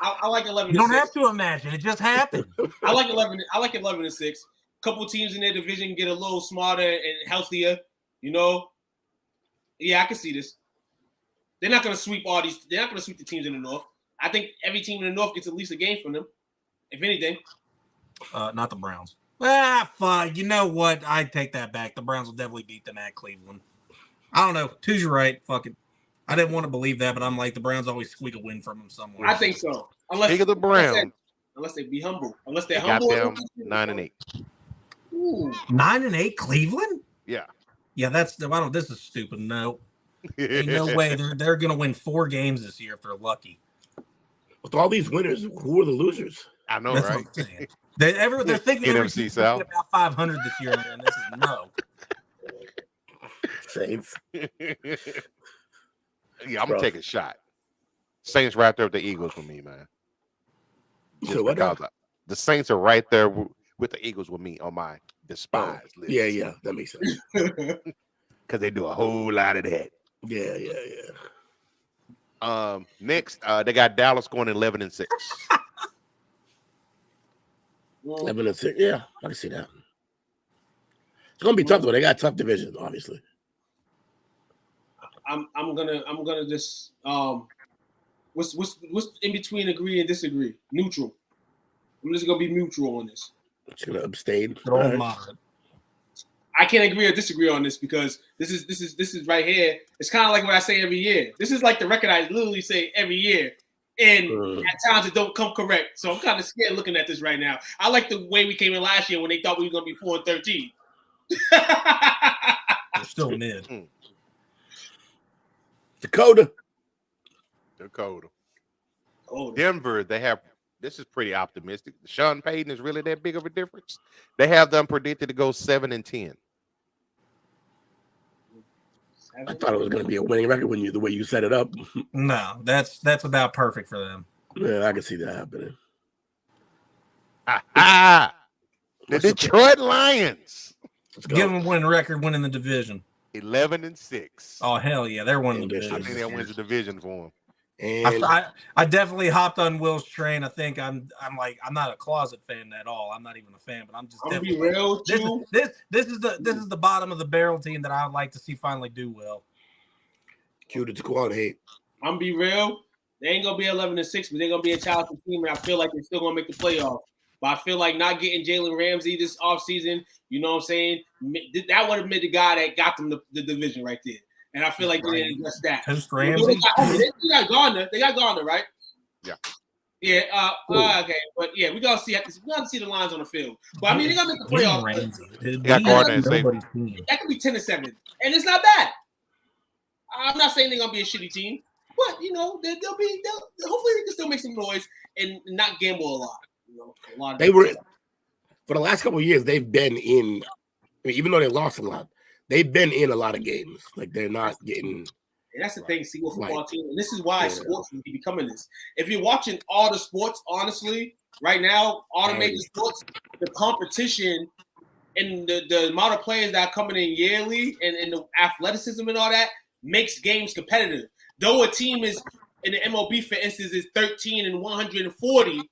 I like 11. You don't have to imagine; it just happened. I like 11. I like 11-6. Couple teams in their division get a little smarter and healthier. Yeah, I can see this. They're not going to sweep all these. They're not going to sweep the teams in the North. I think every team in the North gets at least a game from them, if anything. Not the Browns. Fuck. You know what? I take that back. The Browns will definitely beat them at Cleveland. I don't know. Two's right. Fuck it. I didn't want to believe that, but I'm like, the Browns always squeak a win from them somewhere. I think so. Speaking of the Browns. Unless they be humble. Unless they're they humble. Got them 9-8. 9-8 Cleveland? Yeah. Yeah, this is stupid. No. Ain't no way. They're going to win 4 games this year if they're lucky. With all these winners, who are the losers? I know, That's right? What I'm saying. They're thinking NFC South about 500 this year, and this is no. Saints. Yeah, I'm gonna take a shot. Saints right there with the Eagles for me, man. Just So what because the Saints are right there with the Eagles with me on my despised list. Yeah, that makes sense. Because they do a whole lot of that. Yeah. Next, they got Dallas going 11-6. 11-6. Yeah, I can see that. It's gonna be tough though. They got tough divisions, obviously. I'm gonna just what's in between agree and disagree? Neutral. I'm just gonna be neutral on this. Just gonna abstain. I can't agree or disagree on this because this is right here. It's kind of like what I say every year. This is like the record I literally say every year, and at times it don't come correct. So I'm kind of scared looking at this right now. I like the way we came in last year when they thought we were gonna be 4-13. They're still mid. Dakota. Denver, they have. This is pretty optimistic. Sean Payton is really that big of a difference. They have them predicted to go 7-10. I thought it was going to be a winning record when the way you set it up. No, that's about perfect for them. Yeah, I can see that happening. The Detroit Lions. Give them a winning record, winning the division. 11-6. Oh hell yeah, they're winning the division. I think that wins the division for them. And I definitely hopped on Will's train. I think I'm not a closet fan at all. I'm not even a fan, but I'm just definitely be real. This is the bottom of the barrel team that I'd like to see finally do well. Cue the Taquan hate. I'm gonna be real. They ain't gonna be 11-6, but they're gonna be a talented team, and I feel like they're still gonna make the playoffs. But I feel like not getting Jalen Ramsey this offseason, you know what I'm saying? That would have been the guy that got them the division right there. And I feel like they didn't address that. Toast Ramsey. They got Gardner. They got Gardner, right? Yeah. Yeah. Okay. But yeah, we gotta see the lines on the field. But I mean, they gotta make the playoffs. They got Gardner and safety. That could be 10-7, and it's not bad. I'm not saying they're gonna be a shitty team, but you know, they'll hopefully they can still make some noise and not gamble a lot. You know, They were for the last couple of years. They've been in, I mean, even though they lost a lot, they've been in a lot of games. Like they're not getting. And that's the thing, single football team. And this is why sports will be becoming this. If you're watching all the sports, honestly, right now, all the major sports, the competition and the amount of players that are coming in yearly and the athleticism and all that makes games competitive. Though a team is in the MLB, for instance, is 13 and 140.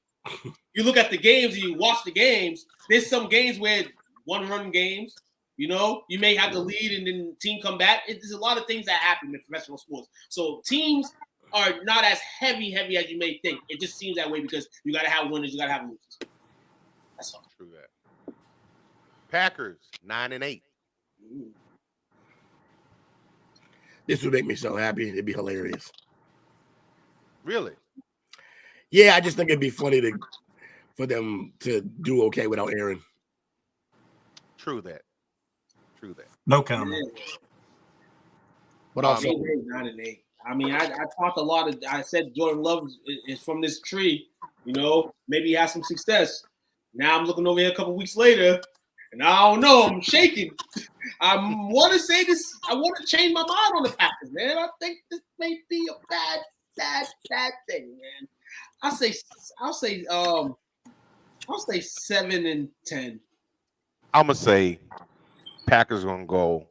You look at the games and you watch the games. There's some games where one-run games. You know, you may have the lead and then the team come back. There's a lot of things that happen in professional sports. So teams are not as heavy as you may think. It just seems that way because you got to have winners, you got to have losers. That's all. True that. Packers 9-8. This would make me so happy. It'd be hilarious. Really? Yeah, I just think it'd be funny for them to do okay without Aaron. True that. No comment. But also 9-8. I mean, I talked a lot of. I said Jordan Love is from this tree. You know, maybe he has some success. Now I'm looking over here a couple weeks later, and I don't know. I'm shaking. I want to say this. I want to change my mind on the Packers, man. I think this may be a bad thing, man. I'll say 7-10. I'm gonna say Packers gonna go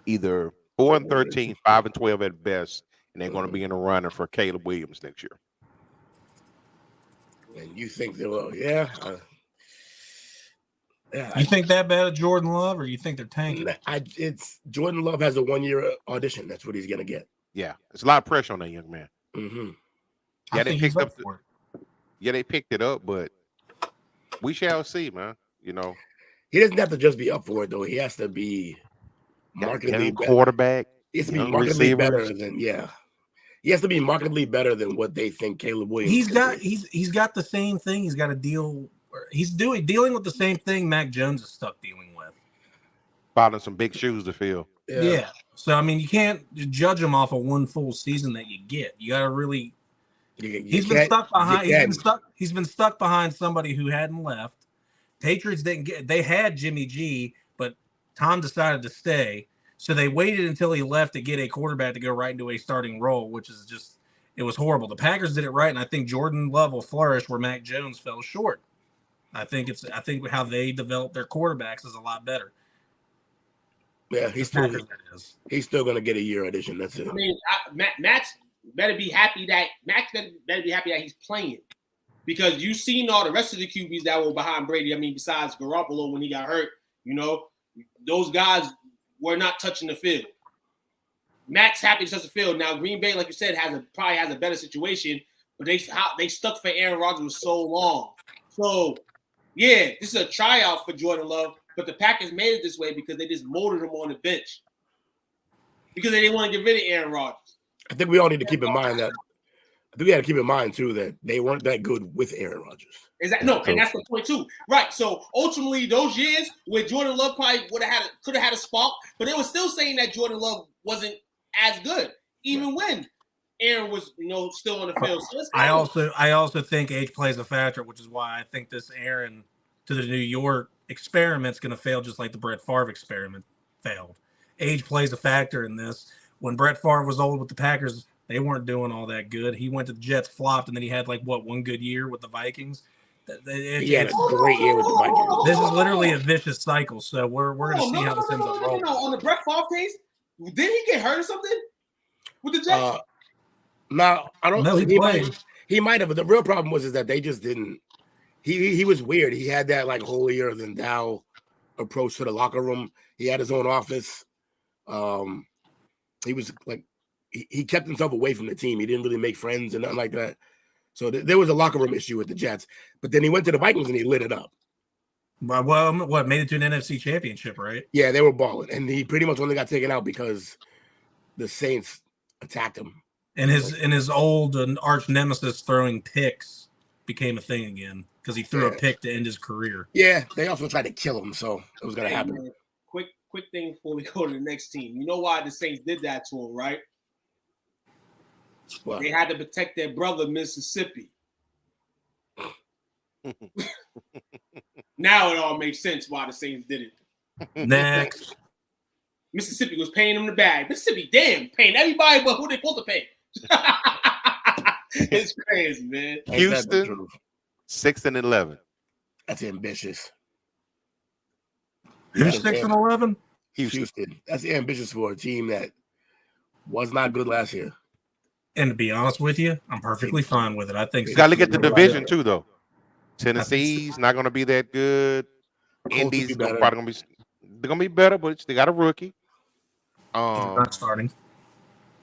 either 4-13, 5-12 at best, and they're gonna be in a runner for Caleb Williams next year. And you think they will? Yeah. You think that bad of Jordan Love, or you think they're tanking? It's Jordan Love has a 1-year audition. That's what he's gonna get. Yeah, there's a lot of pressure on that young man. Mm-hmm. Yeah, they picked it up, but we shall see, man. You know, he doesn't have to just be up for it though. He has to be markedly quarterback. He has to be markedly better than He has to be markedly better than what they think Caleb Williams. He's got the same thing. He's got to deal. He's dealing with the same thing Mac Jones is stuck dealing with. Finding some big shoes to fill. Yeah. So I mean, you can't judge him off of one full season that you get. You got to really. He's been stuck behind. He's been stuck behind somebody who hadn't left. Patriots didn't get. They had Jimmy G, but Tom decided to stay. So they waited until he left to get a quarterback to go right into a starting role, which is just it was horrible. The Packers did it right, and I think Jordan Love will flourish where Mac Jones fell short. I think how they develop their quarterbacks is a lot better. Yeah, he's still going to get a year audition. That's it. I mean, Max better be happy that he's playing, because you've seen all the rest of the QBs that were behind Brady. I mean, besides Garoppolo when he got hurt, those guys were not touching the field. Max happy to touch the field. Now Green Bay, like you said, probably has a better situation, but they stuck for Aaron Rodgers for so long. So yeah, this is a tryout for Jordan Love. But the Packers made it this way because they just molded him on the bench because they didn't want to get rid of Aaron Rodgers. I think we all need to keep in mind that. I think we got to keep in mind too that they weren't that good with Aaron Rodgers. Exactly. No, and that's the point too. Right. So ultimately, those years where Jordan Love probably could have had a spark, but they were still saying that Jordan Love wasn't as good, even when Aaron was, still on the field. So I also think age plays a factor, which is why I think this Aaron to the New York experiment's going to fail just like the Brett Favre experiment failed. Age plays a factor in this. When Brett Favre was old with the Packers, they weren't doing all that good. He went to the Jets, flopped, and then he had one good year with the Vikings. He had a great year with the Vikings. This is literally a vicious cycle, so we're going to see how this ends up rolling. On the Brett Favre case, did he get hurt or something with the Jets? No, I don't. No, he might have, but the real problem was that they just didn't. He was weird. He had that holier than thou approach to the locker room. He had his own office. He was he kept himself away from the team. He didn't really make friends and nothing like that. So there was a locker room issue with the Jets. But then he went to the Vikings and he lit it up. Well, made it to an NFC championship, right? Yeah, they were balling. And he pretty much only got taken out because the Saints attacked him. And his old arch nemesis throwing picks became a thing again because he threw a pick to end his career. Yeah, they also tried to kill him, so it was going to happen. Man, quick thing before we go to the next team. You know why the Saints did that to him, right? What? They had to protect their brother, Mississippi. Now it all makes sense why the Saints did it. Next. Mississippi was paying them the bag. Mississippi, damn, paying everybody but who they supposed to pay. It's crazy, man. Houston, 6-11. That's ambitious. Who's 6-11? Houston. That's ambitious for a team that was not good last year. And to be honest with you, I'm perfectly fine with it. I think you got to look at the division too, though. Tennessee's not going to be that good. Indy's probably going to be. They're going to be better, but they got a rookie. Not starting.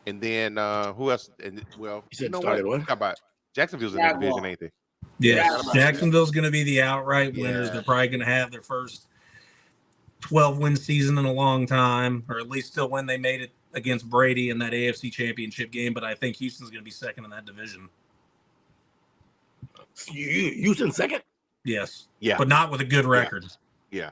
And then who else? Well, you said started what? How about Jacksonville's in that division, ain't they? Yeah, Jacksonville's going to be the outright winners. They're probably going to have their first 12-win season in a long time, or at least still when they made it against Brady in that AFC Championship game. But I think Houston's going to be second in that division. Houston second? Yes. Yeah. But not with a good record. Yeah.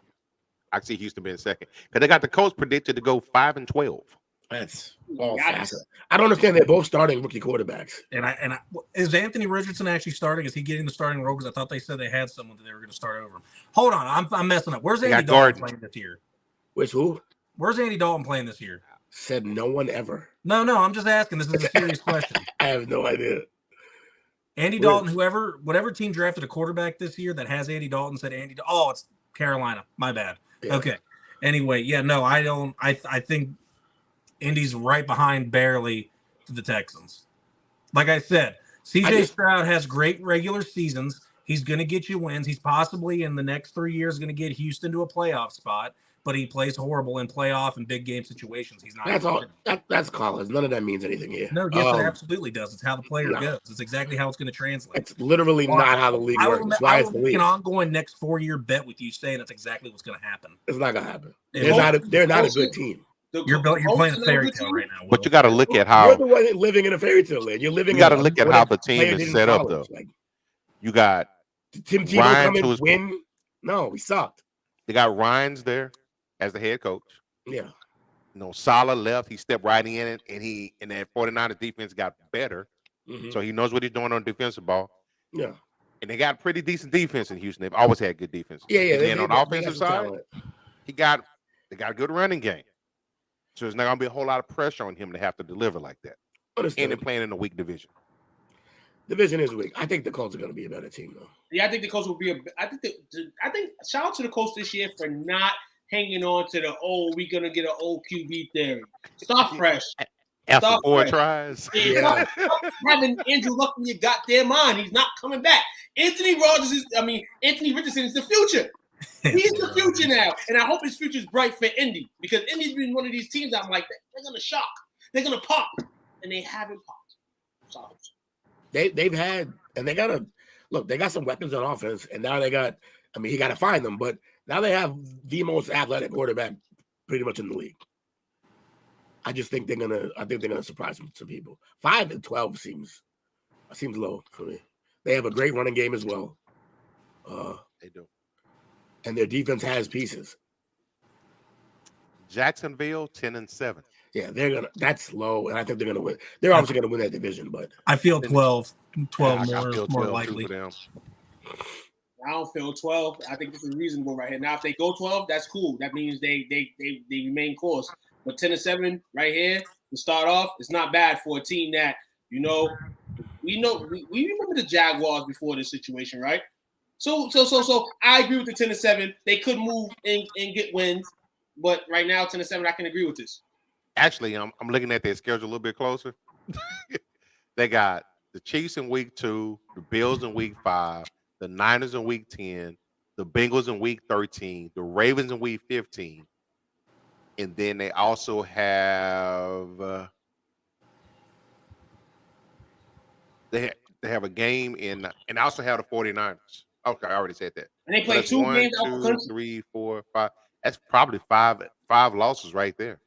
I see Houston being second because they got the Colts predicted to go 5-12. That's all fast. I don't understand. They're both starting rookie quarterbacks. And I is Anthony Richardson actually starting? Is he getting the starting role? Because I thought they said they had someone that they were going to start over him. Hold on, I'm messing up. Where's Andy Dalton playing this year? Which who? Where's Andy Dalton playing this year? Said no one ever. No, I'm just asking. This is a serious question. I have no idea. Andy Dalton, whatever team drafted a quarterback this year that has Andy Dalton said Andy. Oh, it's Carolina. My bad. Yeah. Okay. Anyway, I don't. I think Indy's right behind barely to the Texans. Like I said, CJ Stroud has great regular seasons. He's going to get you wins. He's possibly in the next 3 years going to get Houston to a playoff spot, but he plays horrible in playoff and big game situations. He's not. That's all. That's college. None of that means anything here. No, yes, it absolutely does. It's how the player goes. It's exactly how it's going to translate. It's literally not how the league works. I will make an ongoing next 4-year bet with you saying that's exactly what's going to happen. It's not going to happen. They're not a good team. You're playing a fairy tale right now. Will. But you got to look at how you're the one living in a fairy tale land. You're living. You got to look at how the team is set up, though. You got Tim Tebow come and win. No, we sucked. They got Ryans there as the head coach. Yeah. Saleh left. He stepped right in, and that 49ers defense got better. Mm-hmm. So he knows what he's doing on defensive ball. Yeah. And they got pretty decent defense in Houston. They've always had good defense. Yeah. And then on the offensive side, they got a good running game. So there's not gonna be a whole lot of pressure on him to have to deliver like that. Understood. And they're playing in a weak division. Division is weak. I think the Colts are going to be a better team, though. Yeah, I think the Colts will be I think shout out to the Colts this year for not hanging on to the we're gonna get an old QB theory. Start fresh. After Start 4 fresh. tries. Yeah. Stop having Andrew Luck in your goddamn mind. He's not coming back. Anthony Richardson is the future. He's the future now. And I hope his future is bright for Indy, because Indy's been one of these teams I'm like, they're gonna shock. They're gonna pop. And they haven't popped. So They've had, and they got some weapons on offense, and now he got to find them, but now they have the most athletic quarterback pretty much in the league. I think they're gonna surprise some people. 5-12 seems low for me. They have a great running game as well. They do. And their defense has pieces. Jacksonville 10-7. Yeah, that's low, and I think they're gonna win. They're obviously gonna win that division, but I feel 12 feel more 12 likely. for them. I don't feel 12. I think this is reasonable right here. Now, if they go 12, that's cool. That means they remain course. But 10-7 right here to start off, it's not bad for a team that, we remember the Jaguars before this situation, right? So I agree with the 10-7. They could move and get wins, but right now 10-7, I can agree with this. Actually, I'm looking at their schedule a little bit closer. They got the Chiefs in week 2, the Bills in week 5, the Niners in week 10, the Bengals in week 13, the Ravens in week 15, and then they also have they have a game in, and I also have the 49ers. Okay, I already said that. And they play 2 games out the 2, 3, 4, 5. That's probably five losses right there.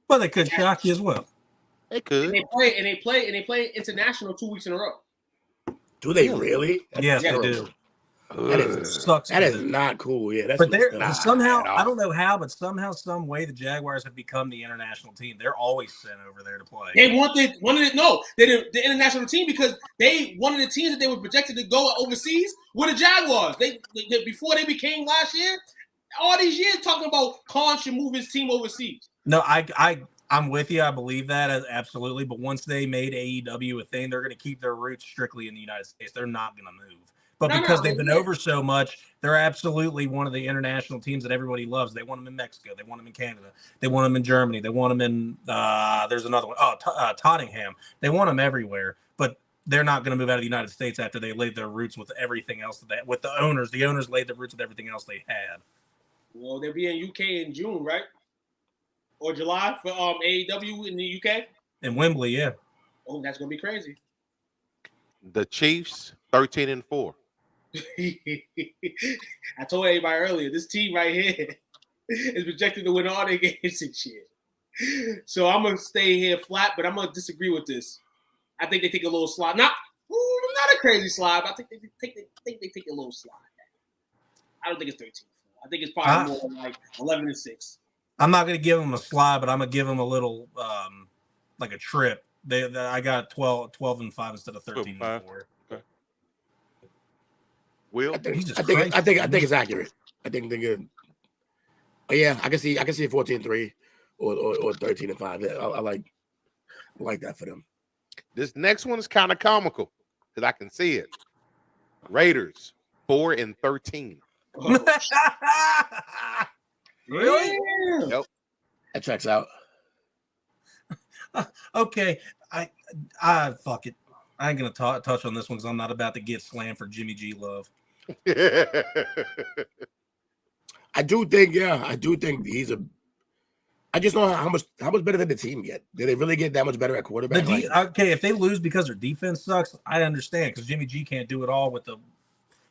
But they could shock you as well. They could. And they play international 2 weeks in a row. Do they really? Yes, they do. That is not cool. Yeah, that's but they're somehow, all. I don't know how, but somehow, some way, the Jaguars have become the international team. They're always sent over there to play. They they're the international team because one of the teams that they were projected to go overseas were the Jaguars. They before they became last year, all these years talking about Khan should move his team overseas. No, I'm with you. I believe that absolutely. But once they made AEW a thing, they're going to keep their roots strictly in the United States. They're not going to move. But because they've been over so much, they're absolutely one of the international teams that everybody loves. They want them in Mexico. They want them in Canada. They want them in Germany. They want them in there's another one. Tottenham. They want them everywhere. But they're not going to move out of the United States after they laid their roots with everything else with the owners. The owners laid their roots with everything else they had. Well, they'll be in UK in June, right? Or July for AEW in the UK? In Wembley, yeah. Oh, that's going to be crazy. The Chiefs 13-4. I told everybody earlier, this team right here is projected to win all their games this year. So I'm going to stay here flat, but I'm going to disagree with this. I think they take a little slide. Not a crazy slide, but I think they take a little slide. I don't think it's 13-4. I think it's probably more like 11-6. I'm not going to give them a slide, but I'm going to give them a little, like a trip. I got 12-5 instead of 13-4. Okay. Will I think it's accurate. I think they're good. Oh, yeah, I can see 14-3 or 13-5. I like that for them. This next one is kind of comical because I can see it. Raiders 4-13. Really? Yep. That checks out. Okay, I fuck it. I ain't gonna touch on this one because I'm not about to get slammed for Jimmy G love. I do think he's a. I just know how much better did the team get? Did they really get that much better at quarterback? Okay, if they lose because their defense sucks, I understand because Jimmy G can't do it all with the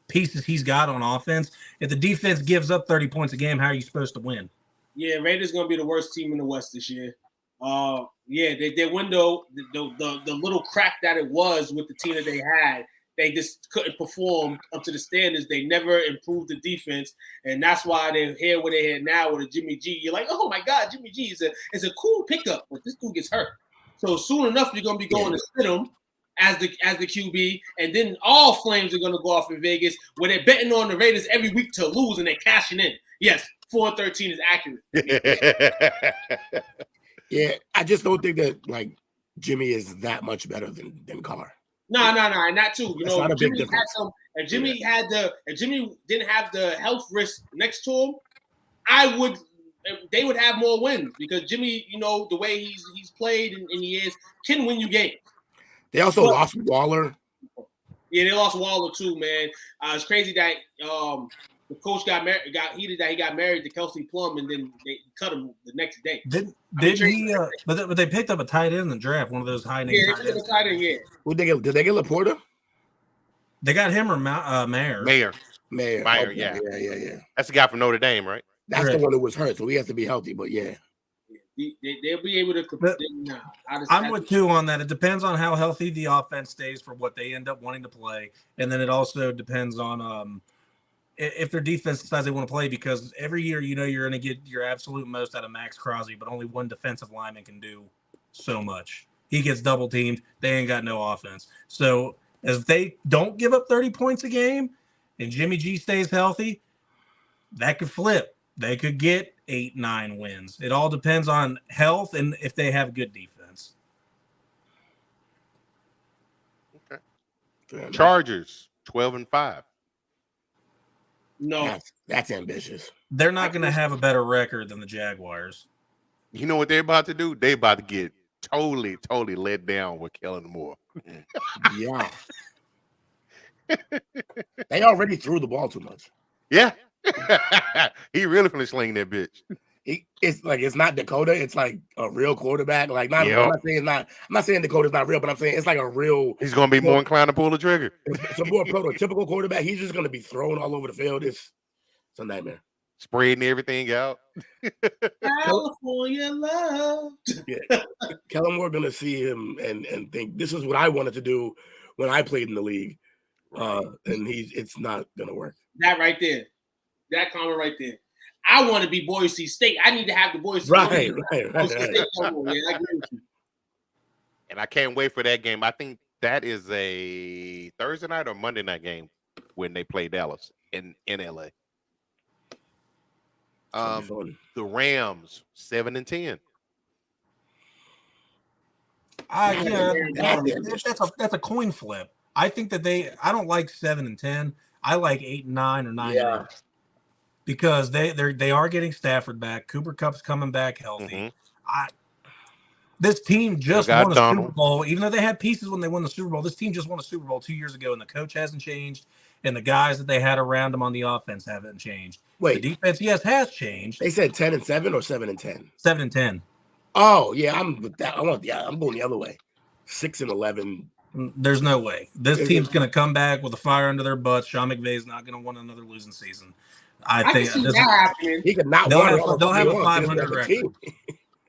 pieces he's got on offense. If the defense gives up 30 points a game, how are you supposed to win? Yeah, Raiders going to be the worst team in the West this year. Their window, the little crack that it was with the team that they had, they just couldn't perform up to the standards. They never improved the defense, and that's why they're here where they're here now with a Jimmy G. You're like, oh my God, Jimmy G is a cool pickup, but this dude gets hurt. So soon enough, you're going to be going to sit him as the QB, and then all flames are going to go off in Vegas where they're betting on the Raiders every week to lose, and they're cashing in. Yes, 4-13 is accurate. Yeah, I just don't think that like Jimmy is that much better than Carr. No, and that too. You That's know, not a big Jimmy had difference. some. If Jimmy didn't have the health risk next to him, they would have more wins because Jimmy, you know, the way he's played and he is can win you games. They also lost Waller. Yeah, they lost Waller too, man. It's crazy that the coach got heated that he got married to Kelsey Plum and then they cut him the next day. Did he? But they picked up a tight end in the draft, one of those high name. Yeah, they picked up a tight end. Yeah. Who did they get Laporta? They got him or Mayer. Mayer. Okay. Yeah. That's the guy from Notre Dame, right? That's the one who was hurt, so he has to be healthy. But yeah. They'll be able to. I'm with you on that. It depends on how healthy the offense stays for what they end up wanting to play, and then it also depends on if their defense decides they want to play. Because every year, you know, you're going to get your absolute most out of Max Crosby, but only one defensive lineman can do so much. He gets double teamed. They ain't got no offense. So as they don't give up 30 points a game, and Jimmy G stays healthy, that could flip. They could get 8-9 wins. It all depends on health and if they have good defense. Okay. Chargers 12-5. No, that's ambitious. They're not going to have a better record than the Jaguars. You know what they're about to do? They're about to get totally let down with Kellen Moore. Yeah. They already threw the ball too much. Yeah. He really finna sling that bitch. It's not Dakota. It's like a real quarterback. Like I'm not saying Dakota's not real, but I'm saying it's like a real. He's gonna be more inclined to pull the trigger. It's a more prototypical quarterback. He's just gonna be thrown all over the field. It's a nightmare. Spreading everything out. California love. Yeah. Kellen Moore gonna see him and think this is what I wanted to do when I played in the league. And it's not gonna work. That right there. That comment right there. I want to be Boise State. I need to have the Boise State. Right. Yeah, I agree with you. And I can't wait for that game. I think that is a Thursday night or Monday night game when they play Dallas in LA. The Rams 7-10. That's a coin flip. I think that I don't like 7-10. I like 8-9 or 9-8 because they are getting Stafford back. Cooper Kupp's coming back healthy. This team just won a Super Bowl, even though they had pieces when they won the Super Bowl. This team just won a Super Bowl 2 years ago, and the coach hasn't changed, and the guys that they had around them on the offense haven't changed. Wait, the defense, yes, has changed. They said 10-7 or 7-10. 7-10. Oh yeah, I'm with that. I'm going the other way. 6-11. There's no way. This team's going to come back with a fire under their butts. Sean McVay's not going to want another losing season. I think he could not. They'll have a 500 record.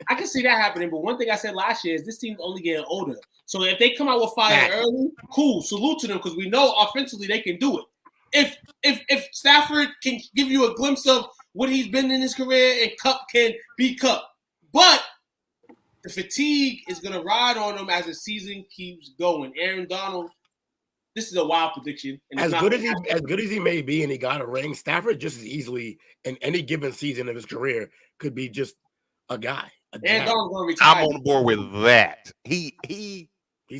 I can see that happening, but one thing I said last year is this team's only getting older. So if they come out with fire early, cool. Salute to them because we know offensively they can do it. If Stafford can give you a glimpse of what he's been in his career and Kupp can be Kupp, but the fatigue is going to ride on him as the season keeps going. Aaron Donald, this is a wild prediction. And as good as he may be, and he got a ring, Stafford just as easily in any given season of his career could be just a guy. Aaron Donald's going to retire. I'm on board with that. He's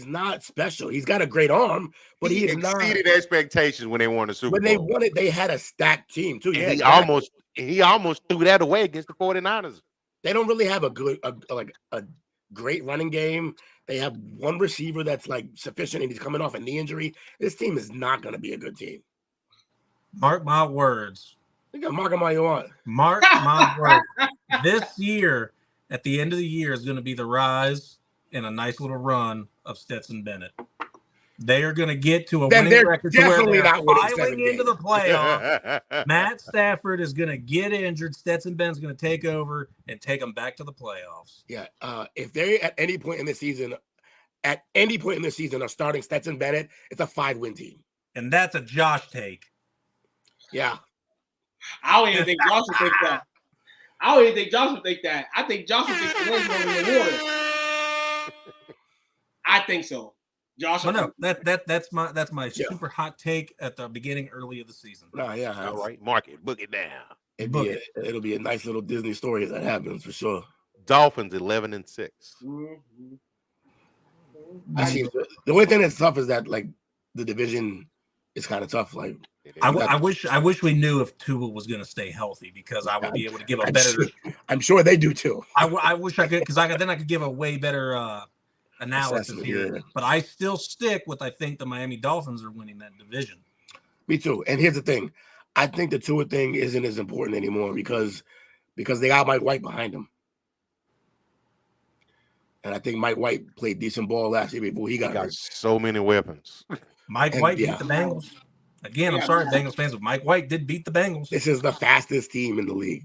not special. He's got a great arm, but he exceeded expectations when they won the Super Bowl. When they won it, they had a stacked team too. Yeah, he almost threw that away against the 49ers. They don't really have a great running game. They have one receiver that's like sufficient, and he's coming off a knee injury. This team is not going to be a good team. Mark my words. You can mark them all you want. Mark my words. This year, at the end of the year, is going to be the rise and a nice little run of Stetson Bennett. They are going to get to a winning record to where they're filing into the playoffs. Matt Stafford is going to get injured. Stetson Bennett's going to take over and take them back to the playoffs. Yeah. If they at any point in the season are starting Stetson Bennett, it's a 5-win team. And that's a Josh take. Yeah. I don't even think Josh would think that. I think Josh would think the one's going in the water. I think so. Josh. Well, no, that's my super hot take at the beginning early of the season. Oh, yeah. All right. Mark it. Book it down. It'll be a nice little Disney story if that happens for sure. Dolphins 11-6. Mm-hmm. I see. The only thing that's tough is that like the division is kind of tough. Like I wish we knew if Tua was going to stay healthy because I would be able to give a better. I'm sure they do too. I wish I could because then I could give a way better analysis here. Yeah. But I still stick with I think the Miami Dolphins are winning that division. Me too. And here's the thing: I think the Tua thing isn't as important anymore because they got Mike White behind him. And I think Mike White played decent ball last year before he got hurt. So many weapons. Mike White beat the Bengals. Again, I'm sorry, Bengals fans, but Mike White did beat the Bengals. This is the fastest team in the league.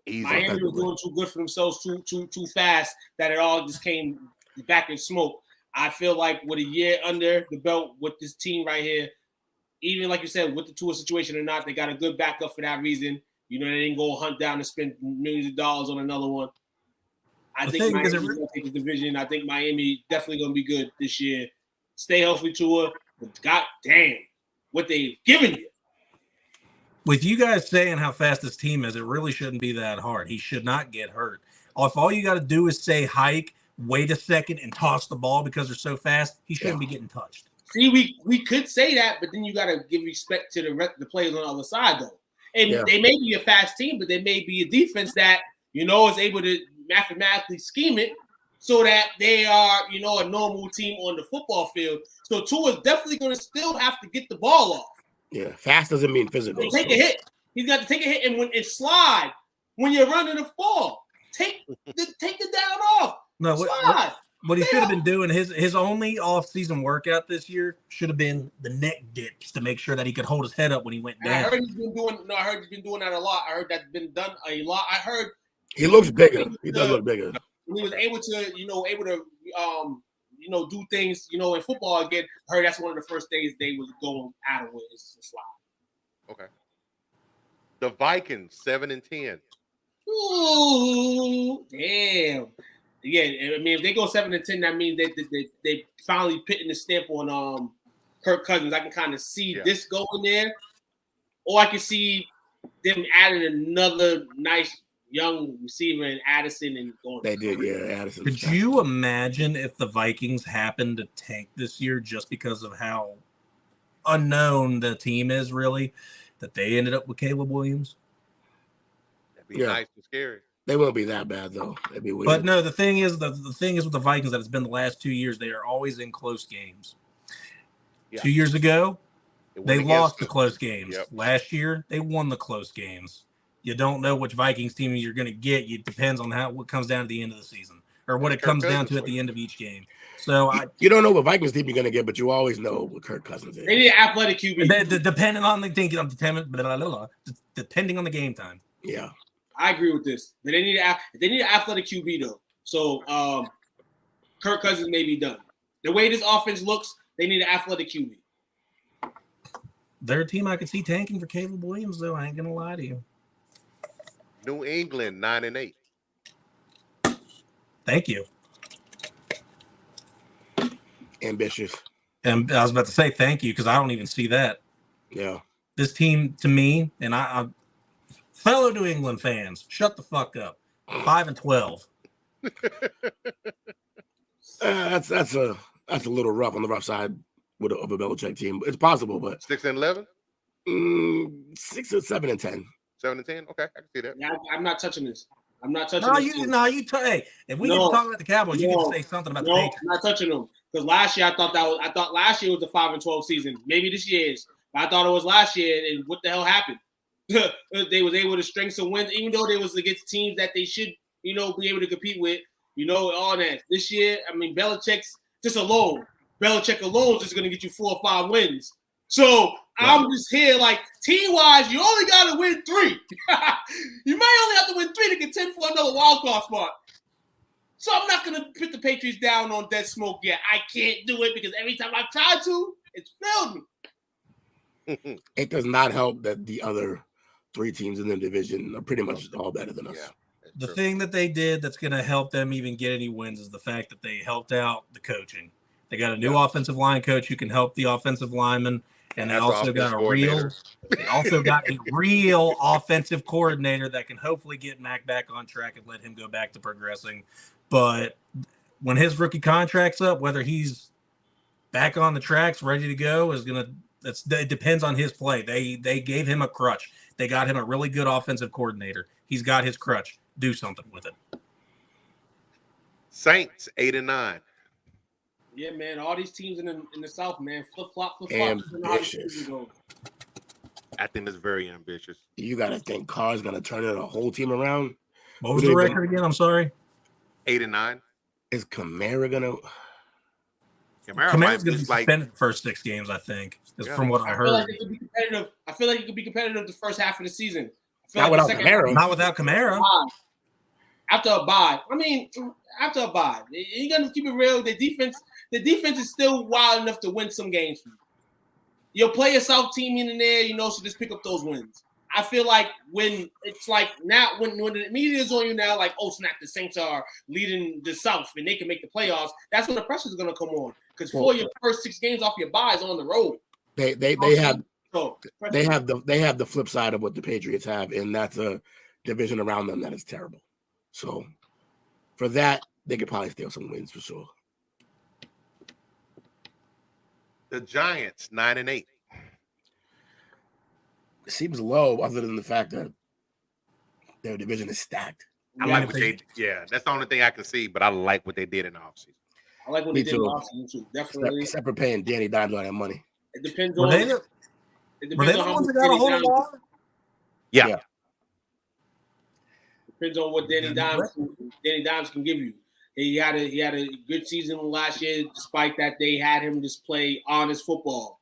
Miami was doing too good for themselves too fast that it all just came back in smoke. I feel like with a year under the belt with this team right here, even like you said, with the Tua situation or not, they got a good backup for that reason. You know, they didn't go hunt down and spend millions of dollars on another one. I think Miami's going to take the division. I think Miami definitely going to be good this year. Stay healthy, Tua. But God damn, what they've given you. With you guys saying how fast this team is, it really shouldn't be that hard. He should not get hurt. If all you got to do is say hike, wait a second, and toss the ball because they're so fast, he shouldn't be getting touched. See, we could say that, but then you got to give respect to the players on the other side, though. And they may be a fast team, but they may be a defense that, you know, is able to mathematically scheme it so that they are, you know, a normal team on the football field. So Tua is definitely going to still have to get the ball off. Yeah, fast doesn't mean physical. Take a hit. He's got to take a hit and slide when you're running the ball. Take the down off. No, slide. What he should have been doing, his only off-season workout this year should have been the neck dips to make sure that he could hold his head up when he went down. I heard he's been doing that a lot. I heard that's been done a lot. I heard he looks bigger. He does look bigger. When he was able to do things, you know, in football again. I heard that's one of the first things they was going out of with is to slide. Okay. The Vikings 7-10. Ooh, damn. Yeah, I mean, if they go 7-10, that means they finally putting the stamp on Kirk Cousins. I can kind of see this going there, or I can see them adding another nice young receiver in Addison and going. They did, Addison. Could you imagine if the Vikings happened to tank this year just because of how unknown the team is, really, that they ended up with Caleb Williams? That'd be nice and scary. They won't be that bad though. That'd be weird. But no, the thing is with the Vikings that it's been the last 2 years, they are always in close games. Yeah. 2 years ago, they lost the close games. Yep. Last year, they won the close games. You don't know which Vikings team you're going to get. It depends on what comes down at the end of the season or what it comes down to at the end of each game. So you don't know what Vikings team you're going to get, but you always know what Kirk Cousins is. They need an athletic QB. Depending on depending on the game time. Yeah. I agree with this. But they need an athletic QB though. So Kirk Cousins may be done. The way this offense looks, they need an athletic QB. They're a team I could see tanking for Caleb Williams, though. I ain't gonna lie to you. New England 9-8. Thank you. Ambitious. And I was about to say thank you because I don't even see that. Yeah. This team to me, and I fellow New England fans, shut the fuck up. 5-12. That's a little rough on the rough side of a Belichick team. It's possible, but 6-11. 6 or 7-10. 7-10. Okay, I can see that. Yeah, I'm not touching this. I'm not touching. Hey, if we get to talk about the Cowboys, you need to say something about the Patriots. I'm not touching them because last year I thought last year was the 5-12 season. Maybe this year is. But I thought it was last year. And what the hell happened? They was able to string some wins, even though they was against teams that they should, be able to compete with. All that. This year, I mean, Belichick alone is just going to get you 4 or 5 wins. So I'm just here like team-wise, you only got to win 3. You may only have to win 3 to contend for another wild card spot. So I'm not going to put the Patriots down on dead smoke yet. I can't do it because every time I try to, it's failed me. It does not help that the other 3 teams in the division are pretty much all better than us. Yeah. The thing that they did that's going to help them even get any wins is the fact that they helped out the coaching. They got a new offensive line coach who can help the offensive linemen, And they That's also the got offense coordinator. they also got a real offensive coordinator that can hopefully get Mac back on track and let him go back to progressing. But when his rookie contract's up, whether he's back on the tracks, ready to go, it depends on his play. They gave him a crutch. They got him a really good offensive coordinator. He's got his crutch. Do something with it. Saints 8-9. Yeah, man. All these teams in the South, man, flip flop. Ambitious. I think it's very ambitious. You got to think Carr's going to turn a whole team around. What was the record again? I'm sorry. 8-9. Is Kamara going to? Kamara's going to be suspended the first 6 games, I think, from what I heard. I feel like it could be competitive the first half of the season. Not without Kamara. Not without Kamara. After a bye. After a bye. You got to keep it real. The defense is still wild enough to win some games for you. You'll play a South team in there, so just pick up those wins. I feel like when it's like now, when the media is on you now, like, oh, snap, the Saints are leading the South and they can make the playoffs, that's when the pressure is going to come on. Because for your first 6 games off your bye is on the road. They have the flip side of what the Patriots have, and that's a division around them that is terrible. So for that, they could probably steal some wins for sure. The Giants 9-8. It seems low, other than the fact that their division is stacked. I like what they. Yeah, that's the only thing I can see. But I like what they did in the offseason. I like what they did in the offseason too. Definitely. Except for paying Danny Dimes all that money. It depends on. Were they the ones that got a hold of the Yeah. Depends on what Danny Dimes can give you. He had a good season last year, despite that they had him just play honest football.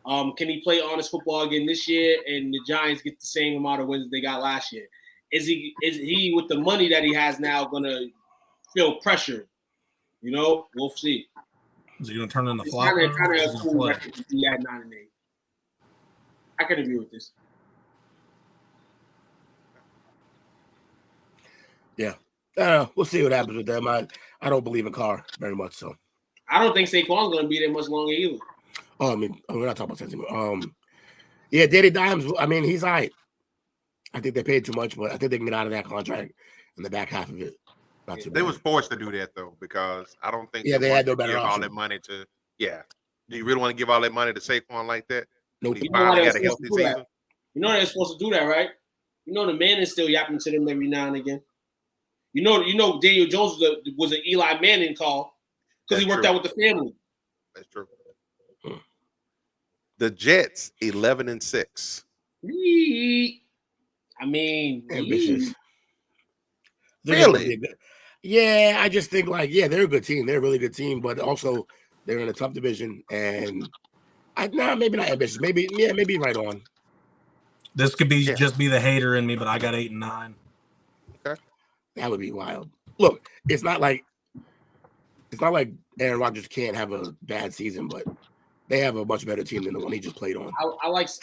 Can he play honest football again this year? And the Giants get the same amount of wins they got last year. Is he with the money that he has now gonna feel pressure? We'll see. Is he gonna turn in the flop? Kind of a cool record to be at 9-8. I can agree with this. Yeah. We'll see what happens with them. I don't believe in Carr very much, so. I don't think Saquon's going to be there much longer either. Oh, we're not talking about Saquon. Yeah, Danny Dimes, he's all right. I think they paid too much, but I think they can get out of that contract in the back half of it. Not too bad. They was forced to do that, though, because I don't think they had no better option. All that money to – yeah. Do you really want to give all that money to Saquon like that? Nope. He finally got a healthy season? They're supposed to do that, right? The man is still yapping to them every now and again. Daniel Jones was an Eli Manning call because he worked out with the family. That's true. The Jets 11-6. Ambitious. Really? Yeah, I just think they're a good team. They're a really good team, but also they're in a tough division. And maybe not ambitious. Maybe right on. This could be just be the hater in me, but I got 8-9. Okay. That would be wild. Look, it's not like Aaron Rodgers can't have a bad season, but they have a much better team than the one he just played on. It's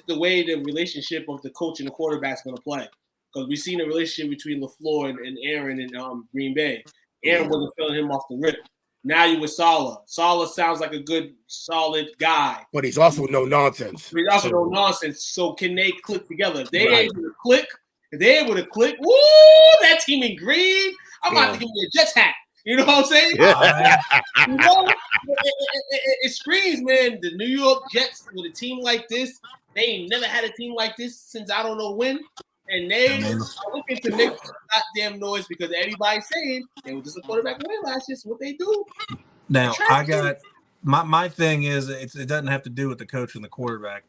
the way the relationship of the coach and the quarterback is going to play. Because we've seen a relationship between LaFleur and Aaron in Green Bay. Aaron wasn't feeling him off the rip. Now you with Saleh. Saleh sounds like a good, solid guy. But he's also no nonsense. So can they click together? If they're able to click, woo, that team in green, I'm about to give you a Jets hat. You know what I'm saying? It screams, man. The New York Jets with a team like this, they ain't never had a team like this since I don't know when. And they are looking to make goddamn noise because everybody's saying they were just a quarterback away last year. So what they do? Now, I got my thing is it doesn't have to do with the coach and the quarterback.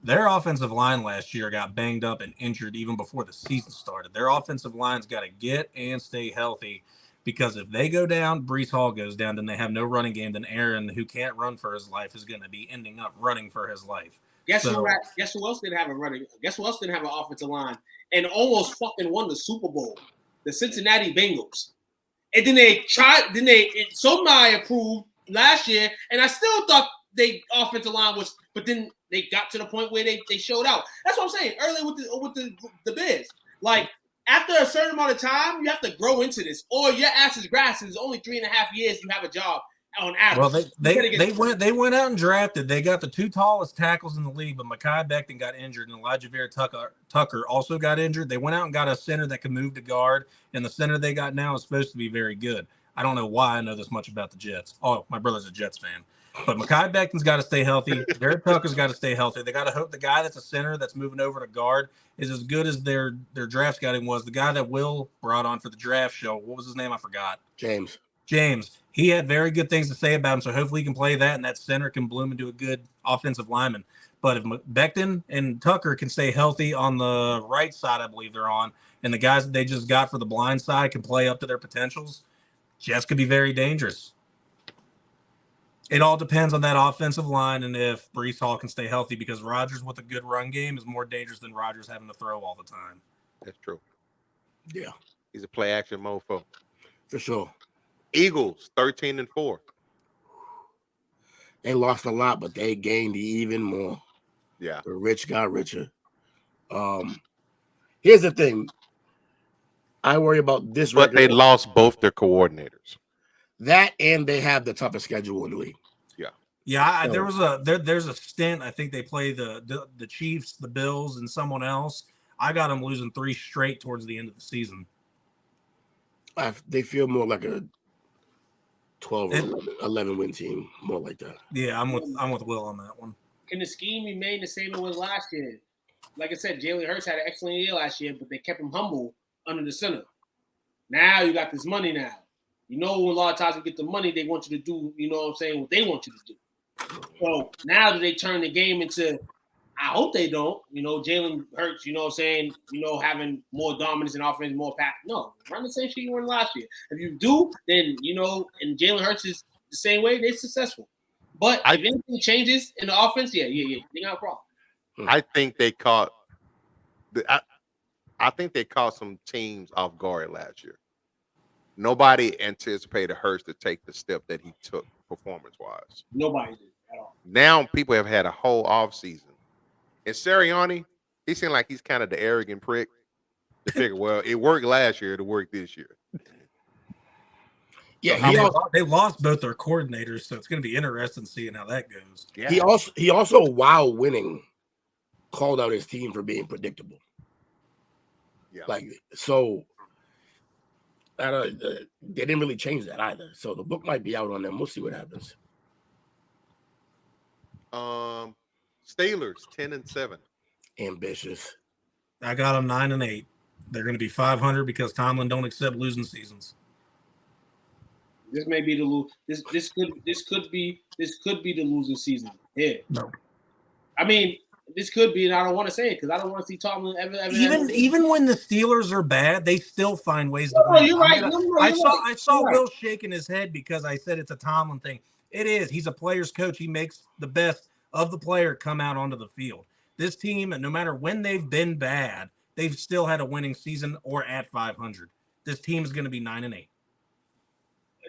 Their offensive line last year got banged up and injured even before the season started. Their offensive line's got to get and stay healthy because if they go down, Breece Hall goes down, then they have no running game. Then Aaron, who can't run for his life, is going to be ending up running for his life. Guess who else didn't have a running? Guess who else didn't have an offensive line and almost fucking won the Super Bowl? The Cincinnati Bengals. And then somebody approved last year, and I still thought they offensive line was, but then they got to the point where they showed out. That's what I'm saying earlier with the Bears. Like after a certain amount of time, you have to grow into this, or your ass is grass. And it's only 3.5 years you have a job. on average. Well, they went out and drafted. They got the 2 tallest tackles in the league, but Mekhi Becton got injured, and Elijah Vera Tucker also got injured. They went out and got a center that can move to guard, and the center they got now is supposed to be very good. I don't know why I know this much about the Jets. Oh, my brother's a Jets fan. But Mekhi Becton's got to stay healthy. Vera Tucker's got to stay healthy. They got to hope the guy that's a center that's moving over to guard is as good as their draft scouting was. The guy that Will brought on for the draft show, what was his name? I forgot. James. He had very good things to say about him, so hopefully he can play that, and that center can bloom into a good offensive lineman. But if Becton and Tucker can stay healthy on the right side, I believe they're on, and the guys that they just got for the blind side can play up to their potentials, Jets could be very dangerous. It all depends on that offensive line and if Breece Hall can stay healthy, because Rodgers with a good run game is more dangerous than Rodgers having to throw all the time. That's true. Yeah. He's a play action mofo. For sure. Eagles 13-4. They lost a lot, but they gained even more. Yeah. The rich got richer. Here's the thing. I worry about this. But they lost both their coordinators. That, and they have the toughest schedule in the league. Yeah, there's a stint. I think they play the Chiefs, the Bills, and someone else. I got them losing 3 straight towards the end of the season. They feel more like a 12 or 11 win team, more like that. Yeah, I'm with Will on that one. Can the scheme remain the same it was last year? Like I said, Jalen Hurts had an excellent year last year, but they kept him humble under the center. Now you got this money now. You know, a lot of times you get the money, they want you to do, you know what I'm saying, what they want you to do. So now do they turn the game into, I hope they don't, you know, Jalen Hurts, you know what I'm saying, you know, having more dominance in offense, more pass. No, run the same shit you won last year. If you do, then, you know, and Jalen Hurts is the same way, they're successful. But if anything changes in the offense, yeah, they got a problem. I think they caught I think they caught some teams off guard last year. Nobody anticipated Hurts to take the step that he took performance-wise. Nobody did at all. Now people have had a whole offseason. And Sirianni, he seemed like he's kind of the arrogant prick to figure, well, it worked last year, it'll work this year. Yeah, they lost both their coordinators, so it's going to be interesting seeing how that goes. Yeah. He also while winning, called out his team for being predictable. Yeah, they didn't really change that either. So the book might be out on them. We'll see what happens. Steelers 10-7. Ambitious. I got them 9-8. They're going to be 500 because Tomlin don't accept losing seasons. This may be this could be the losing season. Yeah. No. I mean, this could be, and I don't want to say it because I don't want to see Tomlin ever. Even when the Steelers are bad, they still find ways to win. You're right. I saw Will shaking his head because I said it's a Tomlin thing. It is. He's a player's coach. He makes the best of the player come out onto the field. This team, no matter when they've been bad, they've still had a winning season or at 500. This team is going to be 9-8.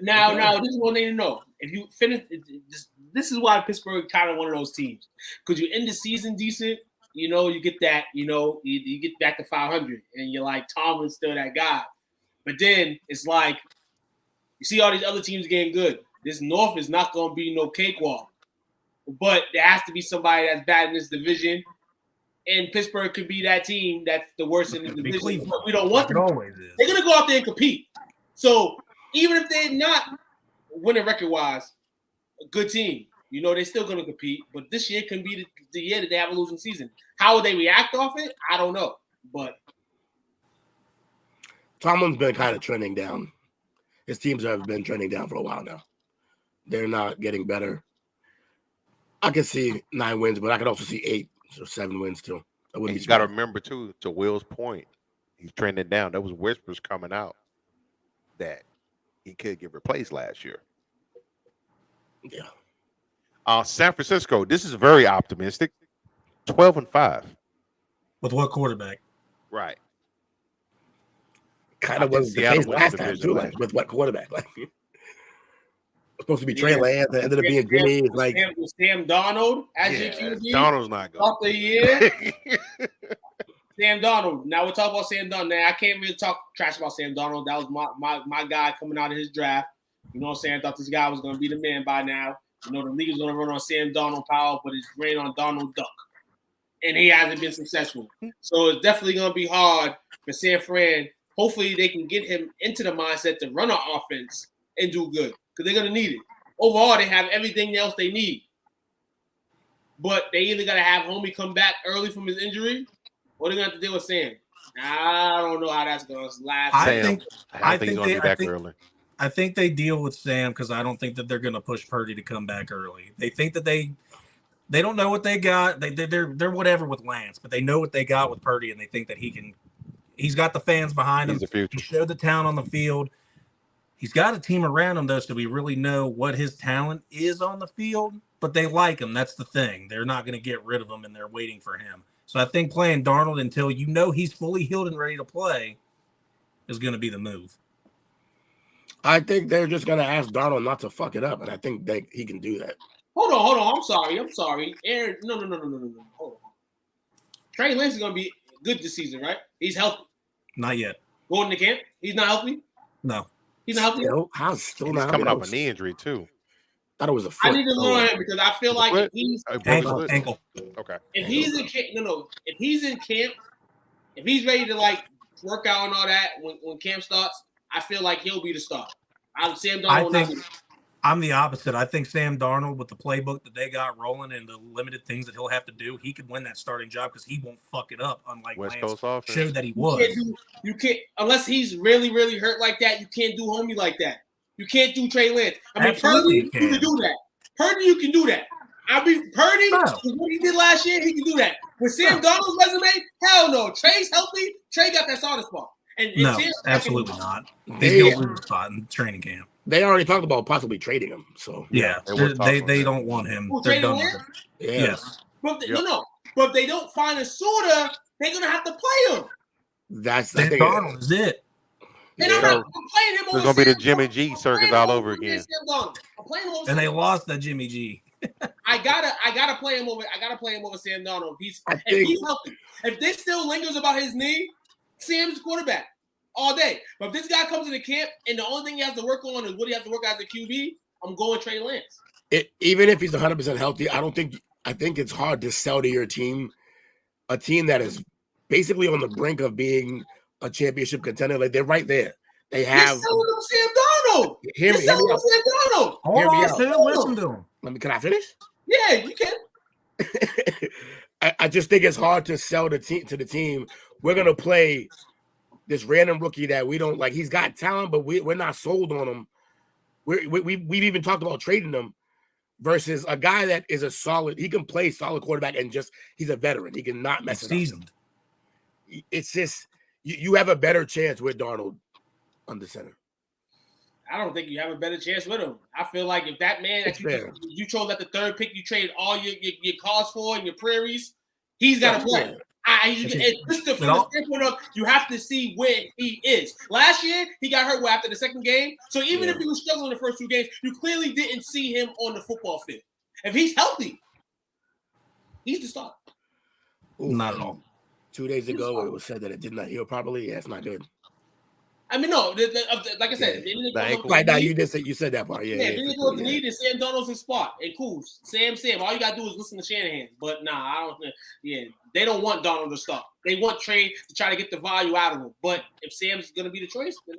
Now, this is one thing to know. If you finish, this is why Pittsburgh kind of one of those teams. Because you end the season decent, you know, you get that, you know, you get back to 500, and you're like, Tomlin's still that guy. But then it's like, you see all these other teams getting good. This North is not going to be no cakewalk. But there has to be somebody that's bad in this division. And Pittsburgh could be that team that's the worst in the division. But we don't want them. They're going to go out there and compete. So even if they're not winning record-wise, a good team, you know, they're still going to compete. But this year can be the year that they have a losing season. How would they react off it? I don't know. But Tomlin's been kind of trending down. His teams have been trending down for a while now. They're not getting better. I could see 9 wins, but I could also see 8 or 7 wins too. You got to remember too, to Will's point, he's trending down. There was whispers coming out that he could get replaced last year. Yeah. San Francisco, this is very optimistic. 12-5. With what quarterback? Right. Kind of was the case last time too. Like with what quarterback? Like supposed to be Trey Lance, that ended up being Jimmy. Like Sam Darnold as your QB. Darnold's not good. Off the year. Sam Darnold. Now we're talking about Sam Darnold. Now I can't really talk trash about Sam Darnold. That was my guy coming out of his draft. You know what I'm saying? I thought this guy was going to be the man by now. You know, the league is going to run on Sam Darnold power, but it's ran on Donald Duck. And he hasn't been successful. So it's definitely going to be hard for San Fran. Hopefully they can get him into the mindset to run an offense and do good because they're going to need it. Overall, they have everything else they need. But they either got to have Homie come back early from his injury or they're going to have to deal with Sam. I don't know how that's going to last. I think he's going to be back early. I think they deal with Sam because I don't think that they're going to push Purdy to come back early. They think that they don't know what they got. They're whatever with Lance, but they know what they got with Purdy, and they think that he's got the fans behind him. He showed the talent on the field. He's got a team around him, though, so we really know what his talent is on the field, but they like him. That's the thing. They're not going to get rid of him, and they're waiting for him. So I think playing Darnold until you know he's fully healed and ready to play is going to be the move. I think they're just going to ask Darnold not to fuck it up, and I think he can do that. Hold on. I'm sorry. Aaron, no. Hold on. Trey Lance is going to be good this season, right? He's healthy. Not yet. Going to camp? He's not healthy? No. He's not healthy? He's coming off a knee injury, too. I thought it was a foot. I need to learn him because I feel like if he's ankle. Okay. If he's in camp, if he's in camp, if he's ready to like work out and all that when camp starts, I feel like he'll be the star. Sam Darnold. I'm the opposite. I think Sam Darnold, with the playbook that they got rolling and the limited things that he'll have to do, he could win that starting job because he won't fuck it up. Unlike West Lance Coast offense. showed that he was. You can't unless he's really, really hurt like that. You can't do Homie like that. You can't do Trey Lance. I mean, Purdy, you can do that. Purdy, you can do that. Purdy, what he did last year, he can do that. With Sam Darnold's resume, hell no. Trey's healthy. Trey got that starter spot. And no, absolutely not. He's going to lose a spot in training camp. They already talked about possibly trading him. So yeah, they don't want him. They're done with him. Yes. But no. But if they don't find a suitor, they're going to have to play him. That's Darnold is it. And I'm playing him over. There's gonna be the Jimmy G circus all over again. I'm playing him over. And they lost that Jimmy G. I gotta play him over. I gotta play him over Sam Darnold. If he's healthy. If this still lingers about his knee, Sam's quarterback all day. But if this guy comes into camp and the only thing he has to work on is what he has to work as a QB, I'm going Trey Lance. Even if he's 100% healthy, I think it's hard to sell to your team, a team that is basically on the brink of being a championship contender. Like they're right there. They have. You're selling them Sam Darnold. Hear me out. Sam Darnold. Hold on, listen to him. Can I finish? Yeah, you can. I just think it's hard to sell to the team. We're gonna play this random rookie that we don't like. He's got talent, but we're not sold on him. We've even talked about trading him versus a guy that is a solid. He can play solid quarterback and he's a veteran. He can not mess it up. Seasoned. It's just you have a better chance with Darnold under center. I don't think you have a better chance with him. I feel like if that man that you chose at the third pick, you traded all your cars for and your prairies, he's got to play. From the standpoint of you have to see where he is. Last year, he got hurt after the second game. So even if he was struggling in the first two games, you clearly didn't see him on the football field. If he's healthy, he's the starter. Not at all. 2 days ago, it was said that it did not heal properly. Yeah, it's not good. I mean, no, like I said, right now you said that part. Yeah. If you go with the need, and Sam Darnold's his spot. And cool, Sam. All you gotta do is listen to Shanahan. But nah, I don't. Yeah, they don't want Darnold to start. They want Trey to try to get the value out of him. But if Sam's gonna be the choice, then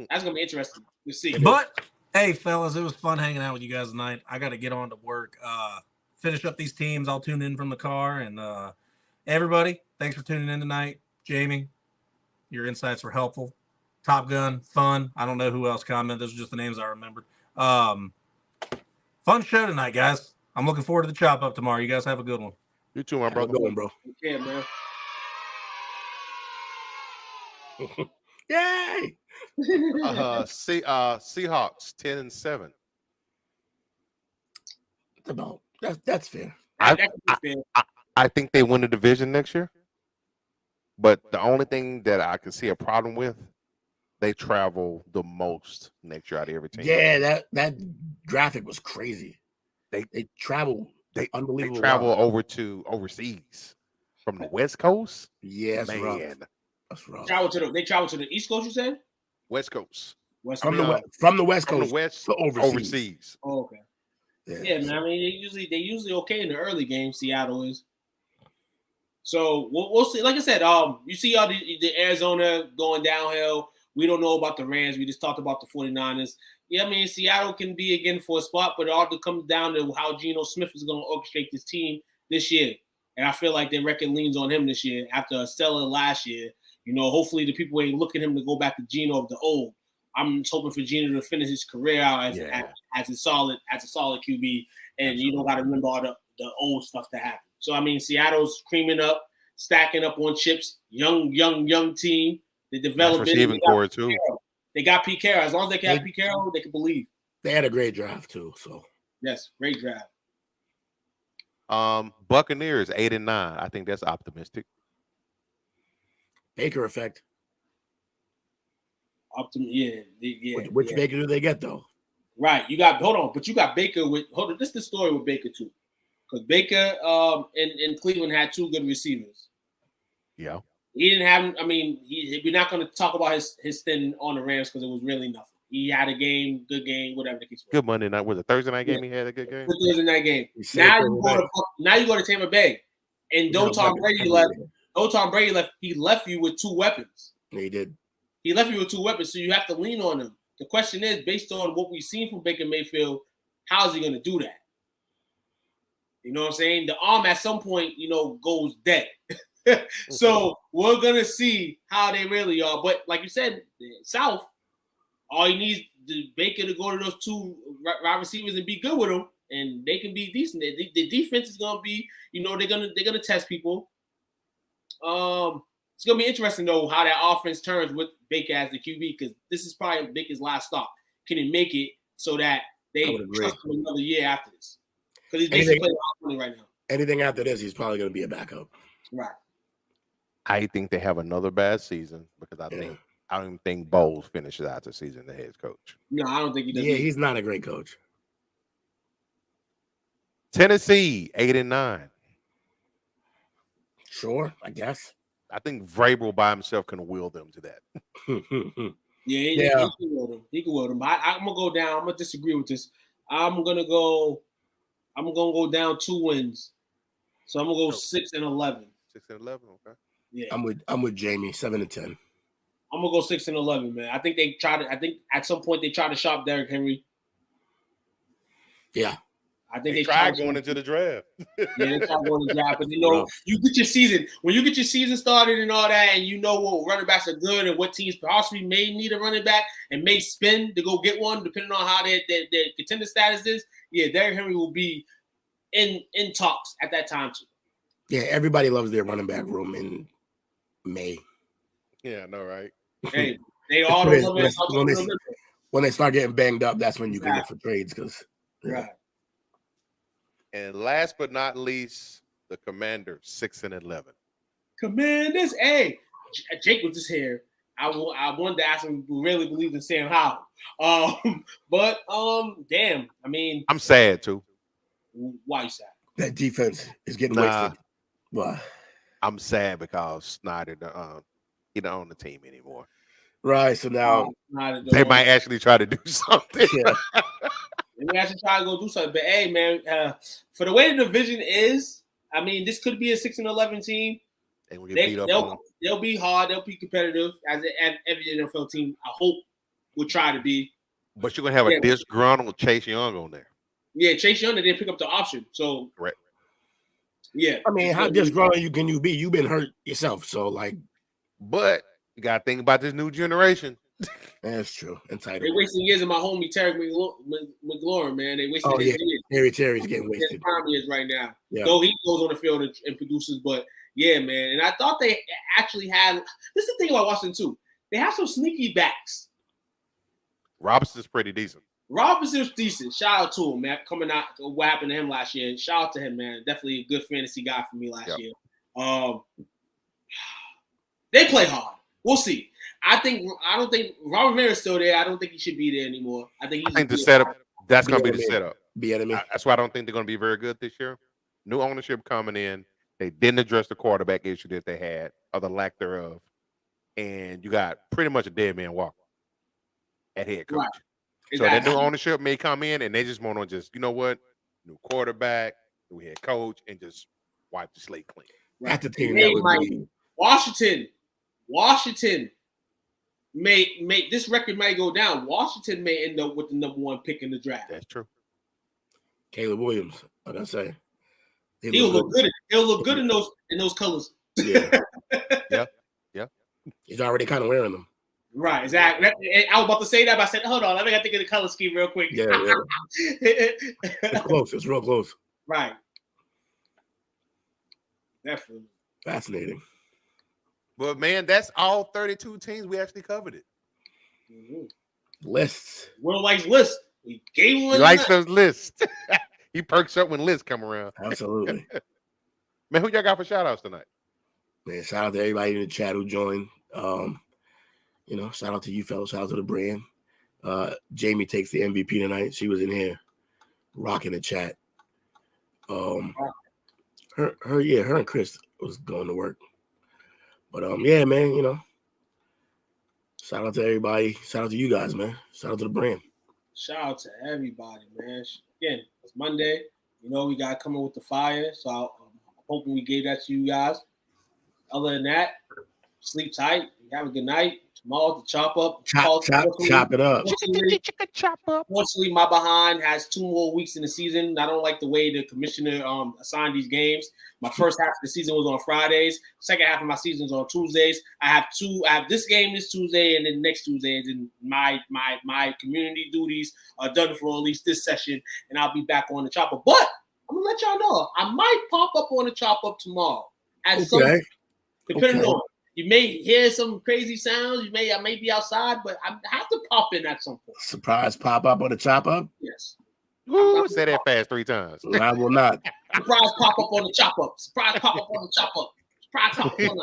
that's gonna be interesting to see. But hey, fellas, it was fun hanging out with you guys tonight. I got to get on to work. Finish up these teams. I'll tune in from the car. And everybody, thanks for tuning in tonight. Jamie, your insights were helpful. Top Gun, fun. I don't know who else commented. Those are just the names I remembered. Fun show tonight, guys. I'm looking forward to the chop up tomorrow. You guys have a good one. You too, my brother. Good one, bro. Yeah, man. Yay! Seahawks 10-7. That's fair. I think they win the division next year. But the only thing that I can see a problem with, they travel the most next year out of every team. Yeah, that graphic was crazy. They travel. Unbelievable. They travel overseas from the West Coast. Yes, man, that's rough. They travel to the East Coast. You said West Coast. West From Coast. from the West from the Coast West to overseas. overseas. Oh, okay. Yeah, man. I mean, they usually okay in the early game. Seattle is. So we'll see. Like I said, you see all the Arizona going downhill. We don't know about the Rams. We just talked about the 49ers. Yeah, I mean, Seattle can be again for a spot, but it all comes down to how Geno Smith is going to orchestrate this team this year. And I feel like their record leans on him this year after a stellar last year. You know, hopefully the people ain't looking at him to go back to Geno of the old. I'm just hoping for Geno to finish his career out as a solid QB, and you don't got to remember all the old stuff that happened. So I mean, Seattle's creaming up, stacking up on chips. Young team. They developed receiving core too. They got Pete Carroll. As long as they got Pete Carroll, they can believe. They had a great draft too. So yes, great draft. Buccaneers 8-9. I think that's optimistic. Baker effect. Yeah. Which Baker do they get though? Right. You got but you got Baker with this is the story with Baker too. Because Baker in Cleveland had two good receivers. Yeah. He didn't have we're not going to talk about his stint on the Rams because it was really nothing. He had a good game, whatever the case was. Good Monday night. Was it Thursday night game? He had a good game. Good Thursday night game. Now you go to Tampa Bay. And though Tom Brady left, he left you with two weapons. He did. He left you with two weapons, so you have to lean on him. The question is, based on what we've seen from Baker Mayfield, how is he going to do that? You know what I'm saying? The arm at some point, goes dead. So we're going to see how they really are. But like you said, South, all you need is Baker to go to those two wide receivers and be good with them, and they can be decent. The defense is going to be, they're gonna test people. It's going to be interesting, though, how that offense turns with Baker as the QB, because this is probably Baker's last stop. Can he make it so that they trust him another year after this? Because he's basically playing money right now. Anything after this, he's probably going to be a backup. Right. I think they have another bad season because I don't even think Bowles finishes out the season the head coach. No, I don't think he does. Yeah, he's not a great coach. Tennessee 8-9. Sure, I guess. I think Vrabel by himself can will them to that. He can will them. I'm gonna go down. I'm gonna disagree with this. I'm gonna go down 2 wins. So I'm gonna go 6-11. 6-11, okay. Yeah. I'm with Jamie, 7-10. I'm gonna go 6-11, man. I think at some point they tried to shop Derrick Henry. Yeah. I think they tried going into the draft. Yeah, they tried going to the draft. But you get your season. When you get your season started and all that, and you know what running backs are good and what teams possibly may need a running back and may spend to go get one, depending on how their contender status is. Yeah, Derrick Henry will be in talks at that time too. Yeah, everybody loves their running back room in May. Yeah, I know, right? Hey, they all love it. When they start getting banged up, that's when you can look for trades. Right. And last but not least, the Commanders 6-11. Commanders, hey, Jake was just here. I wanted to ask him who really believes in Sam Howell. But damn, I mean, I'm sad too. Why you sad? That defense is getting wasted. Why? I'm sad because Snyder, he don't own the team anymore. Right. So now they might actually try to do something. Yeah. They actually try to go do something. But hey, man, for the way the division is, I mean, this could be a 6-11 team. They'll be hard. They'll be competitive as every NFL team. I hope will try to be. But you're gonna have a disgruntled Chase Young on there. Yeah, Chase Young didn't pick up the option. So correct. Yeah. I mean, how disgruntled can you be? You've been hurt yourself, so like. But you gotta think about this new generation. That's true. Entitled. They wasting years of my homie Terry McLaurin, man. They wasting his years. Terry's getting wasted. His prime years right now. Yeah. Though he goes on the field and produces, but yeah, man. And I thought they actually had. This is the thing about Washington too. They have some sneaky backs. Robinson's pretty decent. Robinson's decent. Shout out to him, man. Coming out, what happened to him last year. Shout out to him, man. Definitely a good fantasy guy for me last year. They play hard. We'll see. I don't think Robert Mayer is still there. I don't think he should be there anymore. I think the setup. That's going to be the setup. Enemy. That's why I don't think they're going to be very good this year. New ownership coming in. They didn't address the quarterback issue that they had, or the lack thereof, and you got pretty much a dead man walking. at head coach. Right. So that new Exactly. ownership may come in and they just want to just, you know what, new quarterback, new head coach, and just wipe the slate clean. That's the And team they that would might be. Washington may this record might go down. Washington may end up with the number 1 pick in the draft. That's true. Caleb Williams, like I say. He'll look good. He'll look good in those colors. Yeah. Yeah. He's already kind of wearing them. Right, exactly. I was about to say that, but I said, hold on, let me think of the color scheme real quick. Yeah. It's close. It's real close. Right. Definitely. Fascinating. But man, that's all 32 teams. We actually covered it. Mm-hmm. Lists. Will likes list. We gave him He likes those lists. He perks up when lists come around. Absolutely. Man, who y'all got for shout outs tonight? Man, shout out to everybody in the chat who joined. Shout out to you fellas. Shout out to the brand. Jamie takes the MVP tonight. She was in here rocking the chat. Her and Chris was going to work. But yeah, man, shout out to everybody. Shout out to you guys, man. Shout out to the brand. Shout out to everybody, man. Again, it's Monday. We got coming with the fire. So I'm hoping we gave that to you guys. Other than that, sleep tight. Have a good night. Tomorrow to chop up. Chop it up. Chop up. Fortunately, my behind has 2 more weeks in the season. I don't like the way the commissioner assigned these games. My first half of the season was on Fridays. Second half of my season is on Tuesdays. I have this game this Tuesday and then next Tuesday. And then my community duties are done for at least this session, and I'll be back on the chop up. But I'm gonna let y'all know I might pop up on the chop up tomorrow. Depending on. You may hear some crazy sounds. I may be outside, but I have to pop in at some point. Surprise pop up on the chop up? Yes. Woo, say that fast 3 times. I will not. Surprise pop up on the chop up. Surprise pop up on the chop up. Surprise pop up on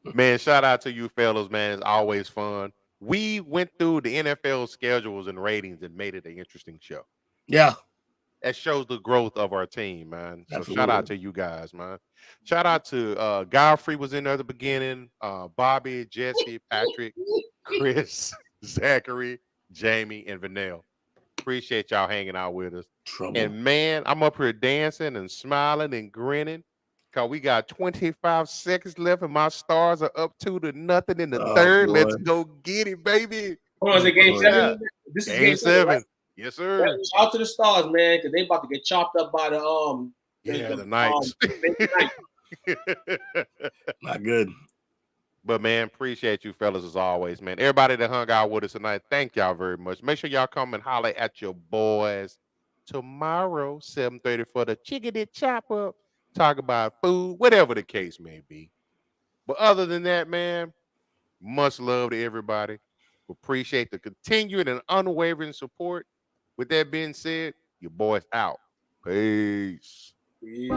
the Man, shout out to you fellas, man. It's always fun. We went through the NFL schedules and ratings and made it an interesting show. Yeah. That shows the growth of our team, man. So Absolutely. shout out to you guys, man. Shout out to Godfrey was in there at the beginning. Bobby, Jesse, Patrick, Chris, Zachary, Jamie, and Vanell. Appreciate y'all hanging out with us. Trouble. And man, I'm up here dancing and smiling and grinning because we got 25 seconds left and my Stars are up 2-0 in the third. Boy. Let's go get it, baby. Hold on, is it game 7? This is Game 7. Right? Yes, sir. Shout out to the Stars, man, because they about to get chopped up by the the Knights. Not good. But man, appreciate you fellas as always, man. Everybody that hung out with us tonight, thank y'all very much. Make sure y'all come and holler at your boys tomorrow, 7:30 for the chickadee chop up. Talk about food, whatever the case may be. But other than that, man, much love to everybody. Appreciate the continued and unwavering support. With that being said, your boys out. Peace. Peace.